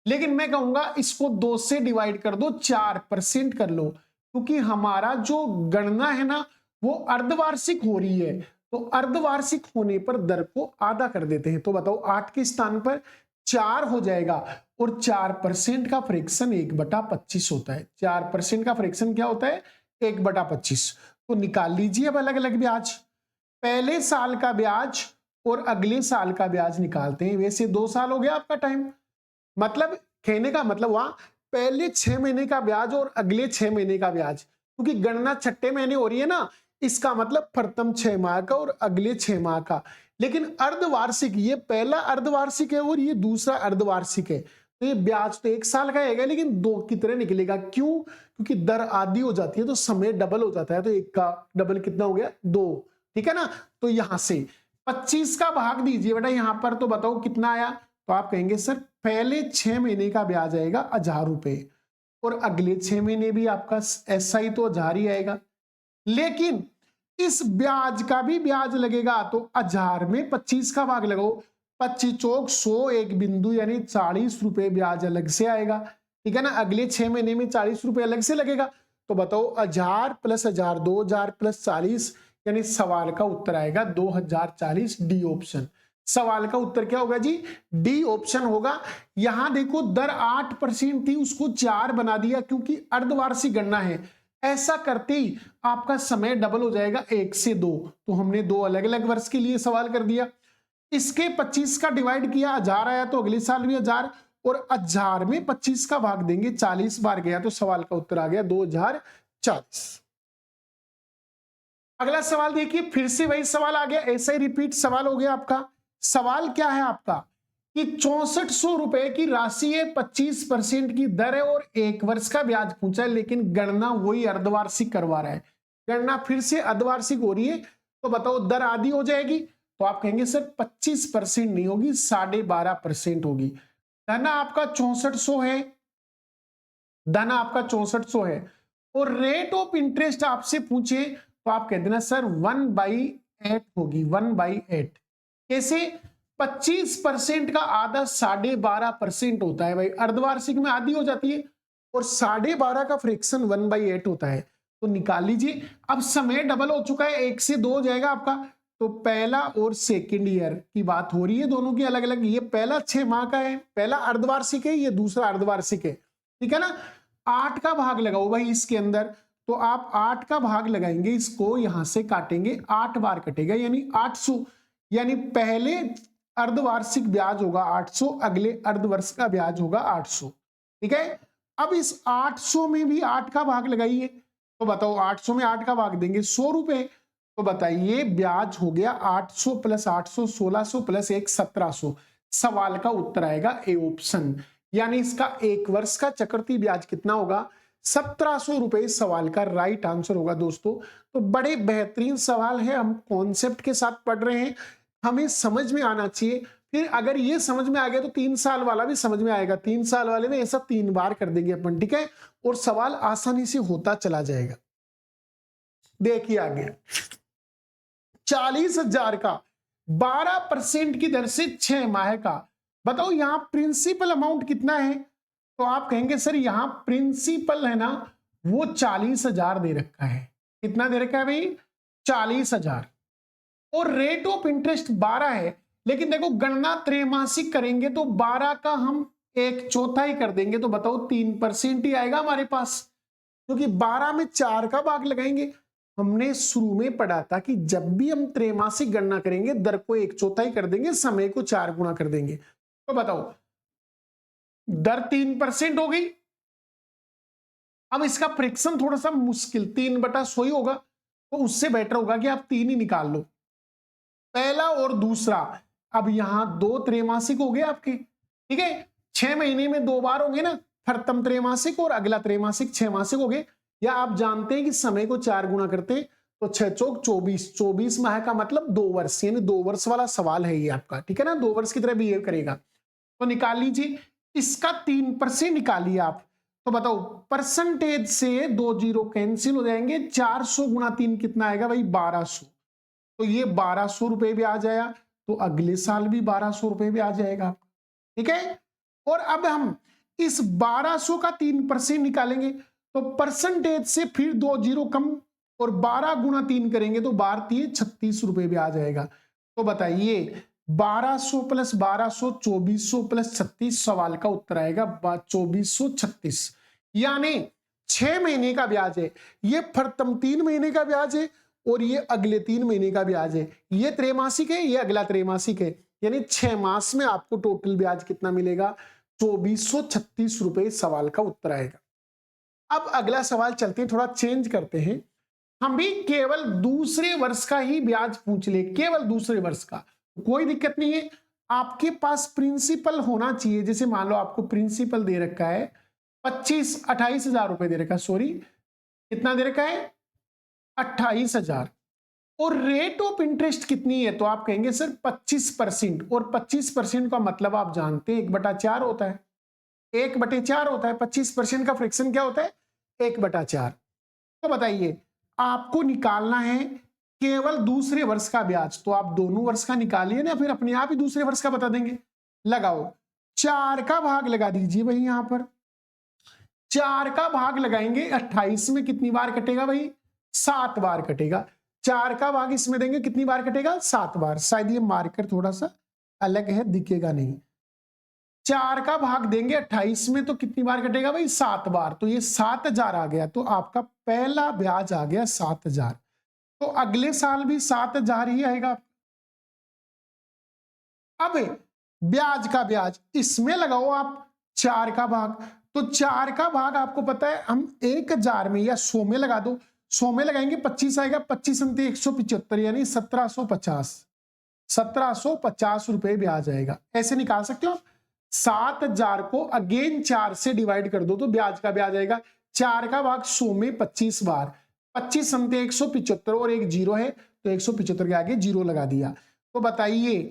लेकिन मैं कहूंगा इसको 2 से डिवाइड कर दो, 4% कर लो, क्योंकि हमारा जो गणना है ना वो अर्धवार्षिक हो रही है, तो अर्धवार्षिक होने पर दर को आधा कर देते हैं। तो बताओ 8 के स्थान पर 4 हो जाएगा, और 4% का फ्रैक्शन 1/25 होता है। 4% का फ्रैक्शन क्या होता है? 1/25। तो निकाल लीजिए अब अलग अलग ब्याज। पहले साल का ब्याज और अगले साल का ब्याज निकालते हैं। वैसे 2 साल हो गया आपका टाइम, मतलब कहने का मतलब वहां पहले 6 महीने का ब्याज और अगले 6 महीने का ब्याज, क्योंकि गणना छठे महीने हो रही है ना, इसका मतलब प्रथम 6 माह का और अगले 6 माह का। लेकिन अर्धवार्षिक, ये पहला अर्धवार्षिक है और ये दूसरा अर्धवार्षिक है, तो ये ब्याज तो 1 साल का आएगा, लेकिन 2 की तरह निकलेगा। क्यों? क्योंकि दर आधी हो जाती है तो समय डबल हो जाता है, तो 1 का डबल कितना हो गया? 2। ठीक है ना, तो यहां से 25 का भाग दीजिए बेटा यहां पर, तो बताओ कितना आया? तो आप कहेंगे सर पहले 6 महीने का ब्याज आएगा 1000 रुपए, और अगले 6 महीने भी आपका ऐसा ही तो 1000 ही आएगा, लेकिन इस ब्याज का भी ब्याज लगेगा, तो 1000 में 25 का भाग लगाओ, 25 चौक 100, एक बिंदु यानी 40 रुपए ब्याज अलग से आएगा। ठीक है ना, अगले 6 महीने में 40 रुपए अलग से लगेगा। तो बताओ 1000 प्लस 1000, 2000 प्लस 40, यानी सवाल का उत्तर आएगा 2040, डी ऑप्शन। सवाल का उत्तर क्या होगा जी? डी ऑप्शन होगा। यहां देखो दर 8% थी, उसको 4 बना दिया क्योंकि अर्धवार्षिक गणना है। ऐसा करते ही आपका समय डबल हो जाएगा 1 से 2, तो हमने 2 अलग अलग वर्ष के लिए सवाल कर दिया। इसके 25 का डिवाइड किया, 1000 आया तो अगले साल भी 1000, और 1000 में 25 का भाग देंगे, 40 बार गया, तो सवाल का उत्तर आ गया 2040। अगला सवाल देखिए, फिर से वही सवाल आ गया, ऐसा ही रिपीट सवाल हो गया आपका। सवाल क्या है आपका कि 6400 रुपए की राशि है, 25% की दर है और 1 वर्ष का ब्याज पूछा है, लेकिन गणना वही अर्धवार्षिक करवा रहा है। गणना फिर से अर्धवार्षिक हो रही है, तो बताओ दर आधी हो जाएगी, तो आप कहेंगे सर 25% नहीं होगी, 12.5% होगी। धन आपका 6400 है, धन आपका 6400 है, और रेट ऑफ इंटरेस्ट आपसे पूछे तो आप कह देना सर 1/8 होगी, 1/8। कैसे? 25% का आधा 12.5% होता है भाई, अर्धवार्षिक में आधी हो जाती है, और 12.5 का फ्रैक्शन 1/8 होता है। तो निकाल लीजिए। अब समय डबल हो चुका है, 1 से 2 हो जाएगा आपका, तो पहला और सेकेंड ईयर की बात हो रही है, दोनों की अलग अलग। ये पहला 6 माह का है, पहला अर्धवार्षिक है, ये दूसरा अर्धवार्षिक है। ठीक है ना, 8 का भाग लगाओ भाई इसके अंदर, तो आप 8 का भाग लगाएंगे, इसको यहां से काटेंगे, 8 बार कटेगा यानी 800, यानी पहले अर्धवार्षिक ब्याज होगा 800, अगले अर्धवर्ष का ब्याज होगा 800। ठीक है, अब इस 800 में भी 8 का भाग लगाइए, तो बताओ 800 में 8 का भाग देंगे 100 रुपए, तो बताइए ब्याज हो गया 800 प्लस 800 1600 प्लस 1 1700। सवाल का उत्तर आएगा ए ऑप्शन, यानी इसका 1 वर्ष का चक्रवृद्धि ब्याज कितना होगा? 1700 रुपए सवाल का राइट आंसर होगा दोस्तों। तो बड़े बेहतरीन सवाल है, हम कॉन्सेप्ट के साथ पढ़ रहे हैं, हमें समझ में आना चाहिए। फिर अगर ये समझ में आ गया तो 3 साल वाला भी समझ में आएगा, 3 साल वाले में ऐसा 3 बार कर देंगे अपन। ठीक है, और सवाल आसानी से होता चला जाएगा। देखिए आगे, 40,000 का 12% की दर से 6 माह का। बताओ यहां प्रिंसिपल अमाउंट कितना है? तो आप कहेंगे सर यहां प्रिंसिपल है ना वो 40,000 दे रखा है। कितना दे रखा है भाई? 40,000। और रेट ऑफ इंटरेस्ट 12 है, लेकिन देखो गणना त्रैमासिक करेंगे तो 12 का हम 1/4 कर देंगे, तो बताओ 3% ही आएगा हमारे पास, क्योंकि 12 में 4 का भाग लगाएंगे। हमने शुरू में पढ़ा था कि जब भी हम त्रैमासिक गणना करेंगे दर को 1/4 कर देंगे, समय को 4 गुना कर देंगे। तो बताओ दर 3% हो गई। अब इसका फ्रैक्शन थोड़ा सा मुश्किल 3/100 ही होगा, तो उससे बेटर होगा कि आप 3 ही निकाल लो, पहला और दूसरा। अब यहां 2 त्रैमासिक हो गए आपके, ठीक है। 6 महीने में 2 बार होंगे ना, प्रथम त्रैमासिक और अगला त्रैमासिक, 6 मासिक हो गए। या आप जानते हैं कि समय को 4 गुना करते हैं तो 6 चौक 24, 24 माह का मतलब 2 वर्ष, यानी 2 वर्ष वाला सवाल है ये आपका, ठीक है ना, 2 वर्ष की तरह बिहेव करेगा। तो निकाल लीजिए इसका 3% निकालिए आप। तो बताओ परसेंटेज से 2 जीरो कैंसिल हो जाएंगे, 400 गुना 3 कितना आएगा भाई? 1200। तो ये 1200 रुपए भी आ जाएगा, तो अगले साल भी 1200 रुपए भी आ जाएगा, ठीक है। और अब हम इस 1200 का 3% निकालेंगे, तो परसेंटेज से फिर 2 जीरो कम और 12 गुना 3 करेंगे तो 36 रुपए भी आ जाएगा। तो बताइए 1200 प्लस 1200 2400 प्लस 36, सवाल का उत्तर आएगा 2436। यानी 6 महीने का ब्याज है, ये प्रथम 3 महीने का ब्याज है और ये अगले 3 महीने का ब्याज है। ये त्रैमासिक है, ये अगला त्रैमासिक है, यानी 6 मास में आपको टोटल ब्याज कितना मिलेगा? 2436 रुपए सवाल का उत्तर आएगा। अब अगला सवाल चलते हैं, थोड़ा चेंज करते हैं, हम भी केवल दूसरे वर्ष का ही ब्याज पूछ ले, केवल दूसरे वर्ष का, कोई दिक्कत नहीं है। आपके पास प्रिंसिपल होना चाहिए, जैसे मान लो आपको प्रिंसिपल दे रखा है 28,000 रुपए दे रखा है, सॉरी कितना दे रखा है? 28,000। और रेट ऑफ इंटरेस्ट कितनी है? तो आप कहेंगे सर 25%, और 25% का मतलब आप जानते हैं 1/4 होता है, 1/4 होता है। 25% का फ्रैक्शन क्या होता है? 1/4। तो बताइए आपको निकालना है केवल दूसरे वर्ष का ब्याज, तो आप दोनों वर्ष का निकालिए ना, फिर अपने आप ही दूसरे वर्ष का बता देंगे। लगाओ 4 का भाग लगा दीजिए भाई, यहां पर 4 का भाग लगाएंगे 28 में कितनी बार कटेगा भाई? 7 बार कटेगा। 4 का भाग इसमें देंगे कितनी बार कटेगा? 7 बार। शायद ये मार्कर थोड़ा सा अलग है, दिखेगा नहीं। 4 का भाग देंगे 28 में तो कितनी बार कटेगा भाई? 7 बार। तो ये 7,000 आ गया, तो आपका पहला ब्याज आ गया 7,000। तो अगले साल भी 7,000 ही आएगा। अब ब्याज का ब्याज इसमें लगाओ आप 4 का भाग, तो 4 का भाग आपको पता है हम 1,000 में या 100 में लगा दो, 100 में लगाएंगे 25 आएगा, 25 अंते 175, यानी 1750, 1750 रुपए ब्याज आएगा। ऐसे निकाल सकते हो आप। 7,000 को अगेन 4 से डिवाइड कर दो तो ब्याज का ब्याज आएगा। 4 का भाग 100 में 25 बार, 25 अंते 175 और एक जीरो है तो 175 के आगे जीरो लगा दिया। तो बताइए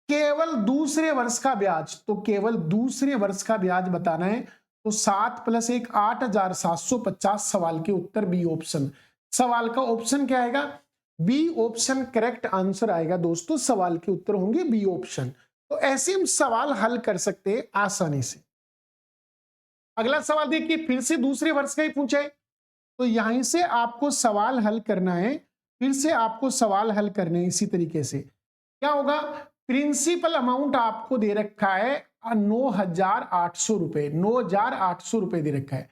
केवल दूसरे वर्ष का ब्याज, तो केवल दूसरे वर्ष का ब्याज बताना है, तो 7 + 1 8,750। सवाल के उत्तर बी ऑप्शन। सवाल का ऑप्शन क्या आएगा? बी ऑप्शन करेक्ट आंसर आएगा दोस्तों, सवाल के उत्तर होंगे बी ऑप्शन। तो ऐसे हम सवाल हल कर सकते हैं आसानी से। अगला सवाल देखिए, फिर से दूसरे वर्ष का ही पूछा है, तो यहीं से आपको सवाल हल करना है, फिर से आपको सवाल हल करने इसी तरीके से। क्या होगा? प्रिंसिपल अमाउंट आपको दे रखा है 9,800 रुपए, 9,800 रुपए दे रखा है,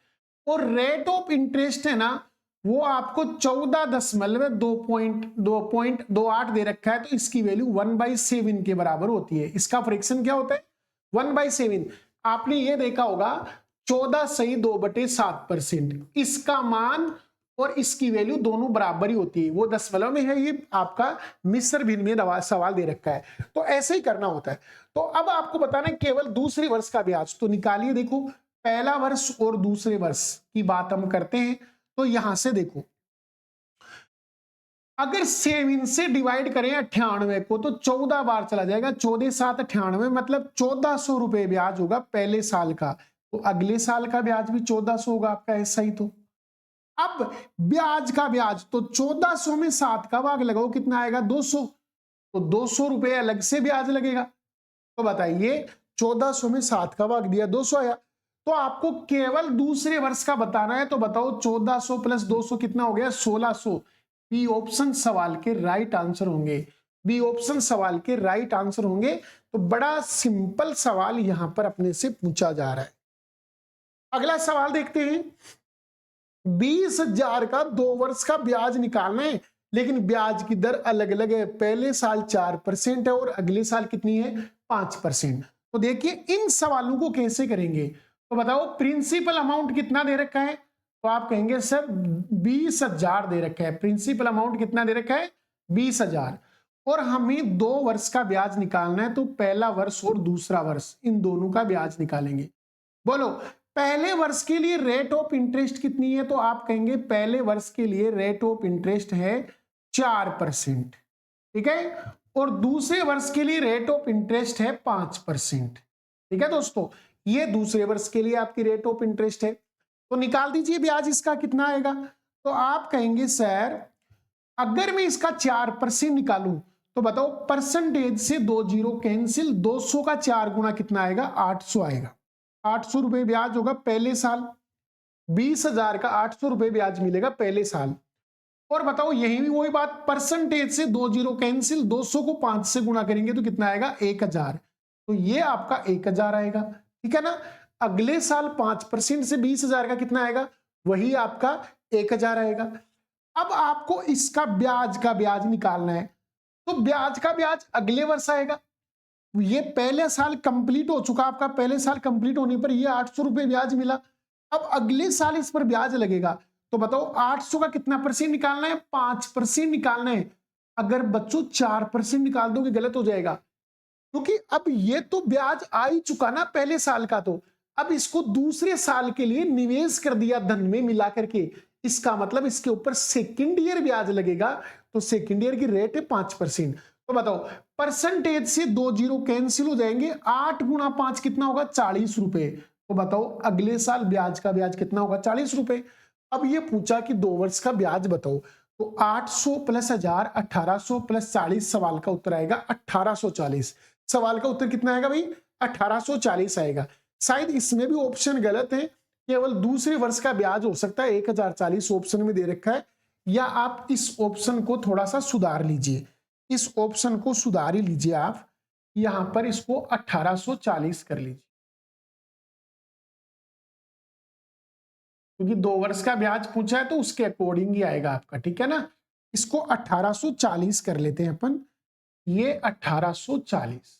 और रेट ऑफ इंटरेस्ट है ना वो आपको 14.228 दे रखा है, तो इसकी वैल्यू 1/7 के बराबर होती है। इसका फ्रैक्शन क्या होता है? 1/7। आपने ये देखा होगा 14 सही 2/7%, इसका मान और इसकी वैल्यू दोनों बराबर ही होती है, वो दशमलव में है। ये आपका मिश्र भिन्न में सवाल दे रखा है, तो ऐसे ही करना होता है। तो अब आपको बताना है केवल दूसरे वर्ष का ब्याज, तो निकालिए। देखो पहला वर्ष और दूसरे वर्ष की बात हम करते हैं, तो यहां से देखो अगर 7 से डिवाइड करें 98 को तो 14 बार चला जाएगा, 14 7 98, मतलब 1400 रुपए ब्याज होगा पहले साल का, तो अगले साल का ब्याज भी 1400 होगा आपका, ऐसा ही। तो अब ब्याज का ब्याज, तो 1400 में 7 का भाग लगाओ, कितना आएगा 200, तो 200 रुपए अलग से ब्याज लगेगा। तो बताइए 1400 में 7 का भाग दिया 200 आया। तो आपको केवल दूसरे वर्ष का बताना है, तो बताओ 1400 प्लस 200 कितना हो गया 1600। बी ऑप्शन सवाल के राइट आंसर होंगे, बी ऑप्शन सवाल के राइट आंसर होंगे। तो बड़ा सिंपल सवाल यहां पर अपने से पूछा जा रहा है। अगला सवाल देखते हैं। 20,000 का 2 वर्ष का ब्याज निकालना है, लेकिन ब्याज की दर अलग अलग है। पहले साल 4% है और अगले साल कितनी है 5%। तो देखिए इन सवालों को कैसे करेंगे। तो बताओ प्रिंसिपल अमाउंट कितना दे रखा है, तो आप कहेंगे सर 20,000 दे रखा है। प्रिंसिपल अमाउंट कितना दे रखा है 20,000, और हमें 2 वर्ष का ब्याज निकालना है, तो पहला वर्ष और दूसरा वर्ष इन दोनों का ब्याज निकालेंगे। बोलो पहले वर्ष के लिए रेट ऑफ इंटरेस्ट कितनी है, तो आप कहेंगे पहले वर्ष के लिए रेट ऑफ इंटरेस्ट है 4%, ठीक है, और दूसरे वर्ष के लिए रेट ऑफ इंटरेस्ट है 5%। ठीक है दोस्तों, ये दूसरे वर्ष के लिए आपकी रेट ऑफ इंटरेस्ट है। तो निकाल दीजिए ब्याज इसका कितना आएगा। तो आप कहेंगे सर अगर मैं इसका 4% निकालूं, तो बताओ परसेंटेज से 2 जीरो कैंसिल, 200 का 4 गुना कितना आएगा 800 आएगा। 800 रुपए ब्याज होगा पहले साल, 20,000 का 800 रुपए ब्याज मिलेगा पहले साल। और बताओ यही भी वही बात, परसेंटेज से 2 जीरो कैंसिल, 200 को 5 से गुना करेंगे तो कितना आएगा 1,000। तो ये आपका 1,000 आएगा, ठीक है ना। अगले साल 5% से 20,000 का कितना आएगा, वही आपका 1,000 आएगा। अब आपको इसका ब्याज का ब्याज निकालना है, तो ब्याज का ब्याज अगले वर्ष आएगा। ये पहले साल कंप्लीट हो चुका, आपका पहले साल कंप्लीट होने पर ये 800 रुपए ब्याज मिला। अब अगले साल इस पर ब्याज लगेगा, तो बताओ 800 का कितना परसेंट निकालना है 5% निकालना है। अगर बच्चों 4% निकाल दोगे गलत हो जाएगा, क्योंकि अब ये तो ब्याज आ ही चुका ना पहले साल का। तो अब इसको दूसरे साल के लिए निवेश कर दिया धन में मिला करके, इसका मतलब इसके ऊपर सेकेंड ईयर ब्याज लगेगा। तो सेकेंड ईयर की रेट है 5%। तो बताओ परसेंटेज से 2 जीरो कैंसिल हो जाएंगे, 8 गुना 5 कितना होगा 40 रुपए। तो बताओ अगले साल ब्याज का ब्याज कितना होगा 40 रुपए। अब ये पूछा कि 2 वर्ष का ब्याज बताओ, तो 800 प्लस 1000 1800 प्लस 40, सवाल का उत्तर आएगा 1840। सवाल का उत्तर कितना आएगा भाई 1840 आएगा। शायद इसमें भी ऑप्शन गलत है, केवल दूसरे वर्ष का ब्याज हो सकता है 1040 ऑप्शन में दे रखा है, या आप इस ऑप्शन को थोड़ा सा सुधार लीजिए, इस ऑप्शन को सुधार ही लीजिए आप, यहां पर इसको 1840 कर लीजिए, क्योंकि 2 वर्ष का ब्याज पूछा है तो उसके अकॉर्डिंग ही आएगा आपका, ठीक है ना। इसको 1840 कर लेते हैं अपन, ये 1840,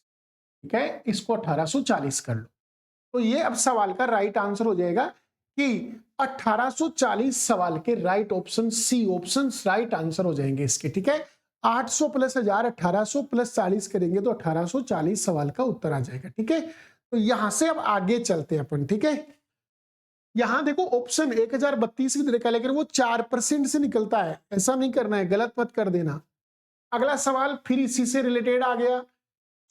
ठीक है, इसको 1840 कर लो। तो ये अब सवाल का राइट आंसर हो जाएगा कि 1840 सवाल के right option C option right answer हो जाएंगे इसके, ठीक है। 800 प्लस 1000 1800 प्लस 40 करेंगे तो 1840 सवाल का उत्तर आ जाएगा, ठीक है। तो यहां से अब आगे चलते हैं अपन, ठीक है। यहां देखो ऑप्शन 1032 भी दे रखा है, लेकिन वो 4% से निकलता है, ऐसा नहीं करना है, गलत मत कर देना। अगला सवाल फिर इसी से रिलेटेड आ गया,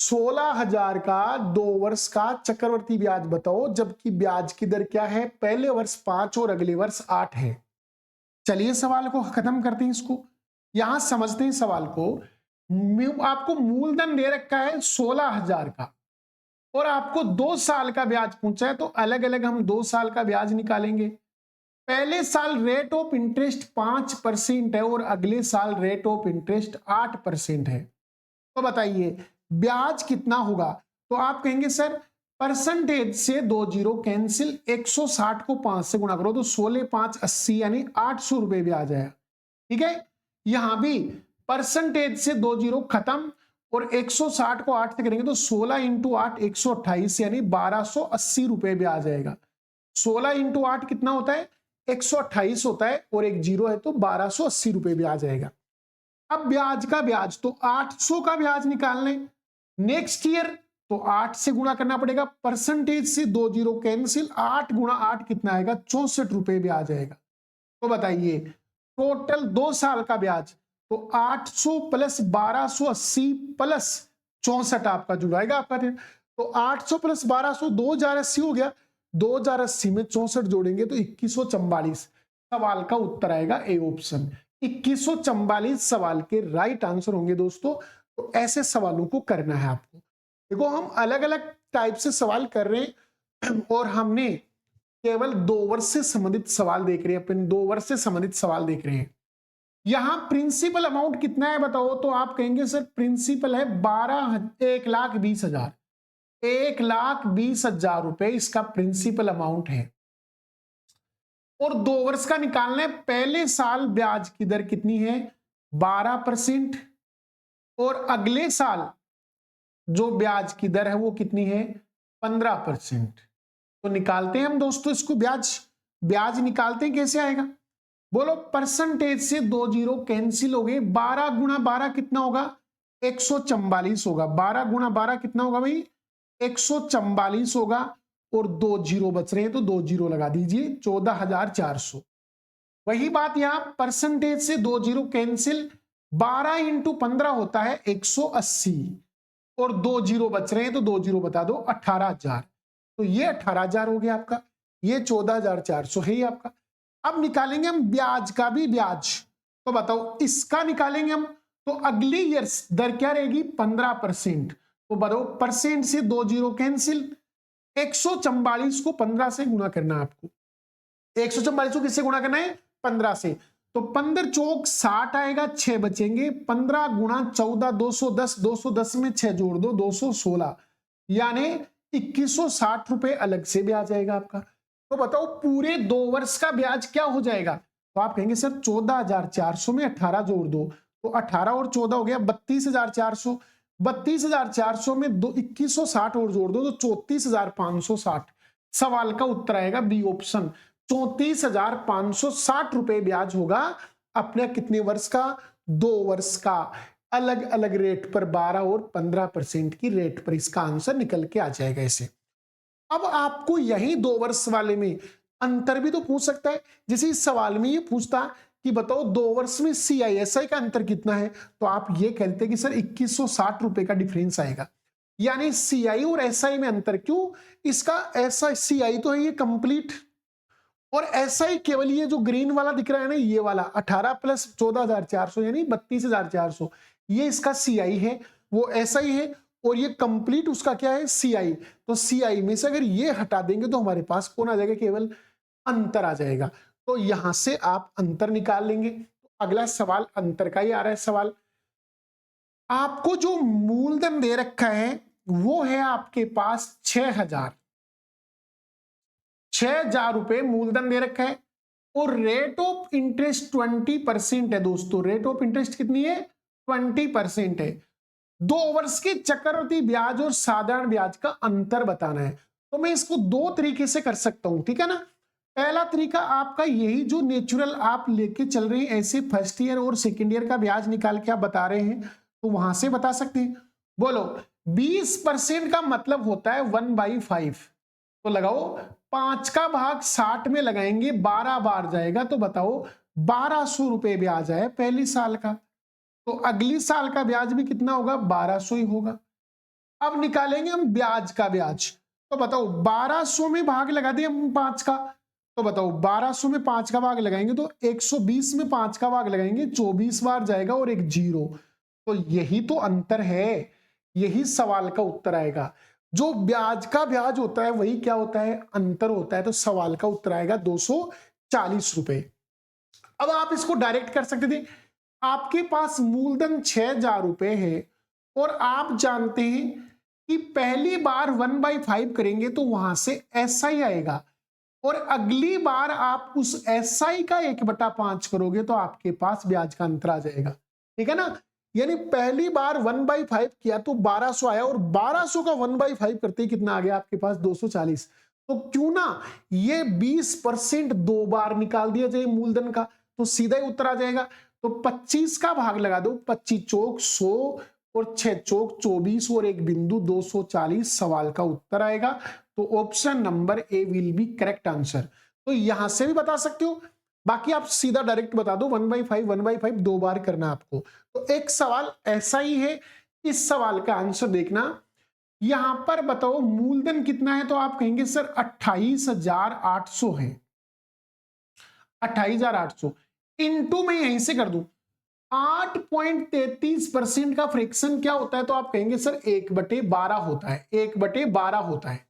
16,000 का 2 वर्ष का चक्रवर्ती ब्याज बताओ, जबकि ब्याज की दर क्या है, पहले वर्ष 5 और अगले वर्ष 8 है। चलिए सवाल को खत्म करते हैं, इसको यहां समझते हैं सवाल को। आपको मूलधन दे रखा है 16,000 का, और आपको 2 साल का ब्याज पूछा है, तो अलग अलग हम 2 साल का ब्याज निकालेंगे। पहले साल रेट ऑफ इंटरेस्ट 5% है और अगले साल रेट ऑफ इंटरेस्ट 8% है। तो बताइए ब्याज कितना होगा। तो आप कहेंगे सर परसेंटेज से 2 जीरो कैंसिल, 160 को 5 से गुणा करो तो 16 5 80 यानी 800 रुपए ब्याज आया, ठीक है। यहां भी परसेंटेज से 2 जीरो खत्म, और 160 को 8 से करेंगे तो 16 इंटू 8 128 यानी 1280 रुपए ब्याज आएगा। 16 इंटू 8 कितना होता है 128 होता है, और एक जीरो है तो 1280 रुपए ब्याज आएगा। अब ब्याज का ब्याज तो 800 का ब्याज निकालने, नेक्स्ट ईयर तो 8 से गुणा करना पड़ेगा, परसेंटेज से 2 जीरो कैंसिल, 8 गुणा 8 कितना आएगा 64 रुपए ब्याज आएगा। तो बताइए टोटल 2 साल का ब्याज, तो 800 प्लस 1280 प्लस 64 आपका जुड़ाएगा आपका। तो 800 प्लस 1200 2080 हो गया, 2080 में 64 जोड़ेंगे तो 2144। सवाल का उत्तर आएगा ए ऑप्शन। 2144 सवाल के राइट आंसर होंगे दोस्तों। तो ऐसे सवालों को करना है आपको। देखो हम अलग अलग टाइप से सवाल कर रहे हैं और हमने केवल 2 वर्ष से संबंधित सवाल देख रहे हैं, अपन 2 वर्ष से संबंधित सवाल देख रहे हैं। यहां प्रिंसिपल अमाउंट कितना है बताओ, तो आप कहेंगे सर प्रिंसिपल है 1,20,000, 1,20,000 रुपए इसका प्रिंसिपल अमाउंट है। और 2 वर्ष का निकालना है। पहले साल ब्याज की दर कितनी है 12% और अगले साल जो ब्याज की दर है वो कितनी है 15%। तो निकालते हैं हम दोस्तों इसको, ब्याज निकालते हैं, कैसे आएगा बोलो। परसेंटेज से 2 जीरो कैंसिल हो गए, 12 गुणा 12 कितना होगा 144 होगा। 12 गुणा 12 कितना होगा भाई 144 होगा। और 2 जीरो बच रहे हैं तो 2 जीरो लगा दीजिए 14,400। वही बात यहां परसेंटेज से 2 जीरो कैंसिल, 12 इंटू 15 होता है 180 और 2 जीरो बच रहे हैं तो 2 जीरो बता दो 18,000। तो ये 18,000 हो गया आपका, ये 14,400 है ये आपका। अब निकालेंगे हम ब्याज का भी ब्याज, तो बताओ इसका निकालेंगे हम। तो अगली ईयर दर क्या रहेगी 15%। तो बताओ परसेंट से 2 जीरो कैंसिल, 144 को 15 से गुणा करना है आपको। 144 को किससे गुणा करना है 15 से। तो 15 चौक 60 आएगा, 6 बचेंगे। 15 गुणा 14 210, 210 में 6 जोड़ दो 216, यानी 2160 रुपए अलग से ब्याज आएगा आपका। तो बताओ पूरे 2 वर्ष का ब्याज क्या हो जाएगा। तो आप कहेंगे सर 14,400 में 18 जोड़ दो, तो 18 और 14 हो गया 32,400। 32,400 में 2160 और जोड़ दो तो 34,560। सवाल का उत्तर आएगा बी ऑप्शन, 34,560 रुपए ब्याज होगा अपने कितने वर्ष का 2 वर्ष का। अलग अलग रेट पर 12 और 15% की रेट पर इसका आंसर निकल के आ जाएगा ऐसे। अब आपको यही 2 वर्ष वाले में अंतर भी तो पूछ सकता है। जैसे इस सवाल में ये पूछता कि बताओ 2 वर्ष में CISI का अंतर कितना है, तो आप ये कहते हैं कि सर 2160 रुपए का डिफरेंस आएगा। यानी CI और SI में अंतर क्यों, इसका ऐसा CI तो है ये कंप्लीट और SI केवल ये जो ग्रीन वाला दिख रहा है ना ये वाला 18 प्लस 14,400 यानी 32,400, ये इसका CI है, वो SI है और ये कंप्लीट उसका क्या है CI। तो CI में से अगर ये हटा देंगे तो हमारे पास कौन आ जाएगा, केवल अंतर आ जाएगा। तो यहां से आप अंतर निकाल लेंगे। तो अगला सवाल अंतर का ही आ रहा है सवाल। आपको जो मूलधन दे रखा है वो है आपके पास 6,000 रुपए मूलधन दे रखा है और रेट ऑफ इंटरेस्ट 20% है दोस्तों। रेट ऑफ इंटरेस्ट कितनी है 20% है। 2 वर्ष के चक्रवृद्धि ब्याज और साधारण ब्याज का अंतर बताना है। तो मैं इसको 2 तरीके से कर सकता हूं, ठीक है ना। पहला तरीका आपका यही जो नेचुरल आप लेके चल रहे हैं, ऐसे फर्स्ट ईयर और सेकेंड ईयर का ब्याज निकाल के आप बता रहे हैं तो वहां से बता सकते हैं। बोलो 20% का मतलब होता है 1/5। तो लगाओ 5 का भाग 60 में लगाएंगे 12 बार जाएगा, तो बताओ 1,200 रुपए ब्याज आए पहली साल का। तो अगली साल का ब्याज भी कितना होगा 1,200 ही होगा। अब निकालेंगे हम ब्याज का ब्याज। तो बताओ 1,200 में भाग लगा दिए हम 5 का, तो बताओ 1,200 में 5 का भाग लगाएंगे तो 120 में 5 का भाग लगाएंगे 24 बार जाएगा और एक जीरो। तो यही तो अंतर है, यही सवाल का उत्तर आएगा। जो ब्याज का ब्याज होता है वही क्या होता है अंतर होता है। तो सवाल का उत्तर आएगा 240 रुपए। अब आप इसको डायरेक्ट कर सकते थे। आपके पास मूलधन 6,000 रुपए है और आप जानते हैं कि पहली बार 1/5 करेंगे तो वहां से SI आएगा और अगली बार आप उस SI का 1/5 करोगे तो आपके पास ब्याज का अंतर आ जाएगा, ठीक है ना। यानी पहली बार 1/5 किया तो 1,200 आया और 1,200 का 1/5 करते ही कितना आ गया आपके पास 240। तो क्यों ना ये 20% 2 बार निकाल दिया जाए मूलधन का, तो सीधा ही उत्तर आ जाएगा। तो 25 का भाग लगा दो, 25 चौक 100 और 6 चौक 24 और एक बिंदु 240 सवाल का उत्तर आएगा। तो option number A will be correct answer. तो यहां से भी बता सकते हो, बाकी आप सीधा डायरेक्ट बता दो 1/5 2 बार करना आपको। तो एक सवाल ऐसा ही है, इस सवाल का आंसर देखना। यहां पर बताओ मूलधन कितना है, तो आप कहेंगे सर 28,800 है। 28,800 इंटू में यहीं से कर दूं 8.33% का फ्रैक्शन क्या होता है, तो आप कहेंगे सर 1/12 होता है, 1/12 होता है।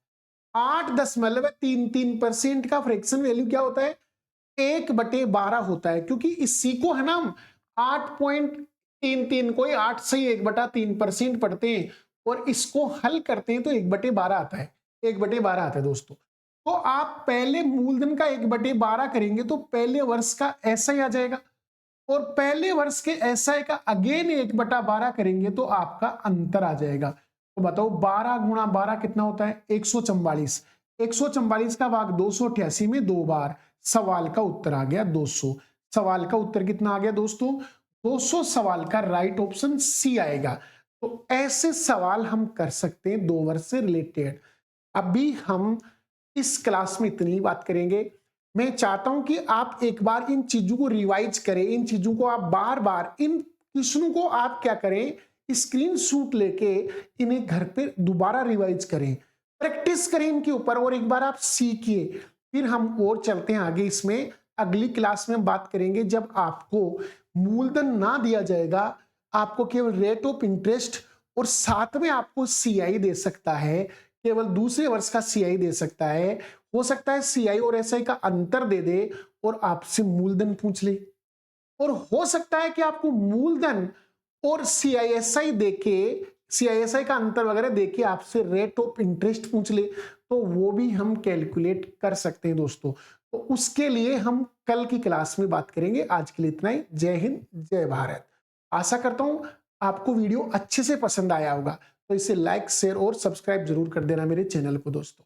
8.33% का फ्रैक्शन वैल्यू क्या होता है, 1/12 होता है, क्योंकि इसी को है ना हम 8.33 को 8 से 1/3% पढ़ते हैं और इसको हल करते हैं तो 1/12 आता है, 1/12 आता है दोस्तों। तो आप पहले मूलधन का 1/12 करेंगे तो पहले वर्ष का ऐसा ही आ जाएगा और पहले वर्ष के एसआई का अगेन 1/12 करेंगे तो आपका अंतर आ जाएगा। तो बताओ 12 गुणा 12 कितना होता है, 144। 144 का भाग 288 में 2 बार, सवाल का उत्तर आ गया 200। सवाल का उत्तर कितना आ गया दोस्तों, 200। सवाल का राइट ऑप्शन सी आएगा। तो ऐसे सवाल हम कर सकते हैं 2 वर्ष से रिलेटेड। अभी हम इस क्लास में इतनी ही बात करेंगे। मैं चाहता हूं कि आप एक बार इन चीजों को रिवाइज करें, इन चीजों को आप बार बार इन क्वेश्चनों को आप क्या करें, स्क्रीनशॉट लेके इन्हें घर पे दोबारा रिवाइज करें, प्रैक्टिस करें इनके ऊपर और एक बार आप सीखिए। फिर हम और चलते हैं आगे। इसमें अगली क्लास में बात करेंगे जब आपको मूलधन ना दिया जाएगा, आपको केवल रेट ऑफ इंटरेस्ट और साथ में आपको सीआई दे सकता है, केवल दूसरे वर्ष का सीआई दे सकता है। हो सकता है सीआई और एसआई का अंतर दे दे और आपसे मूलधन पूछ ले, और हो सकता है कि आपको मूलधन और सीआईएसआई देके, सीआईएसआई का अंतर वगैरह देके आपसे रेट ऑफ इंटरेस्ट पूछ ले, तो वो भी हम कैलकुलेट कर सकते हैं दोस्तों। तो उसके लिए हम कल की क्लास में बात करेंगे। आज के लिए इतना ही। जय हिंद, जय भारत। आशा करता हूं आपको वीडियो अच्छे से पसंद आया होगा, तो इसे लाइक, शेयर और सब्सक्राइब जरूर कर देना मेरे चैनल को दोस्तों।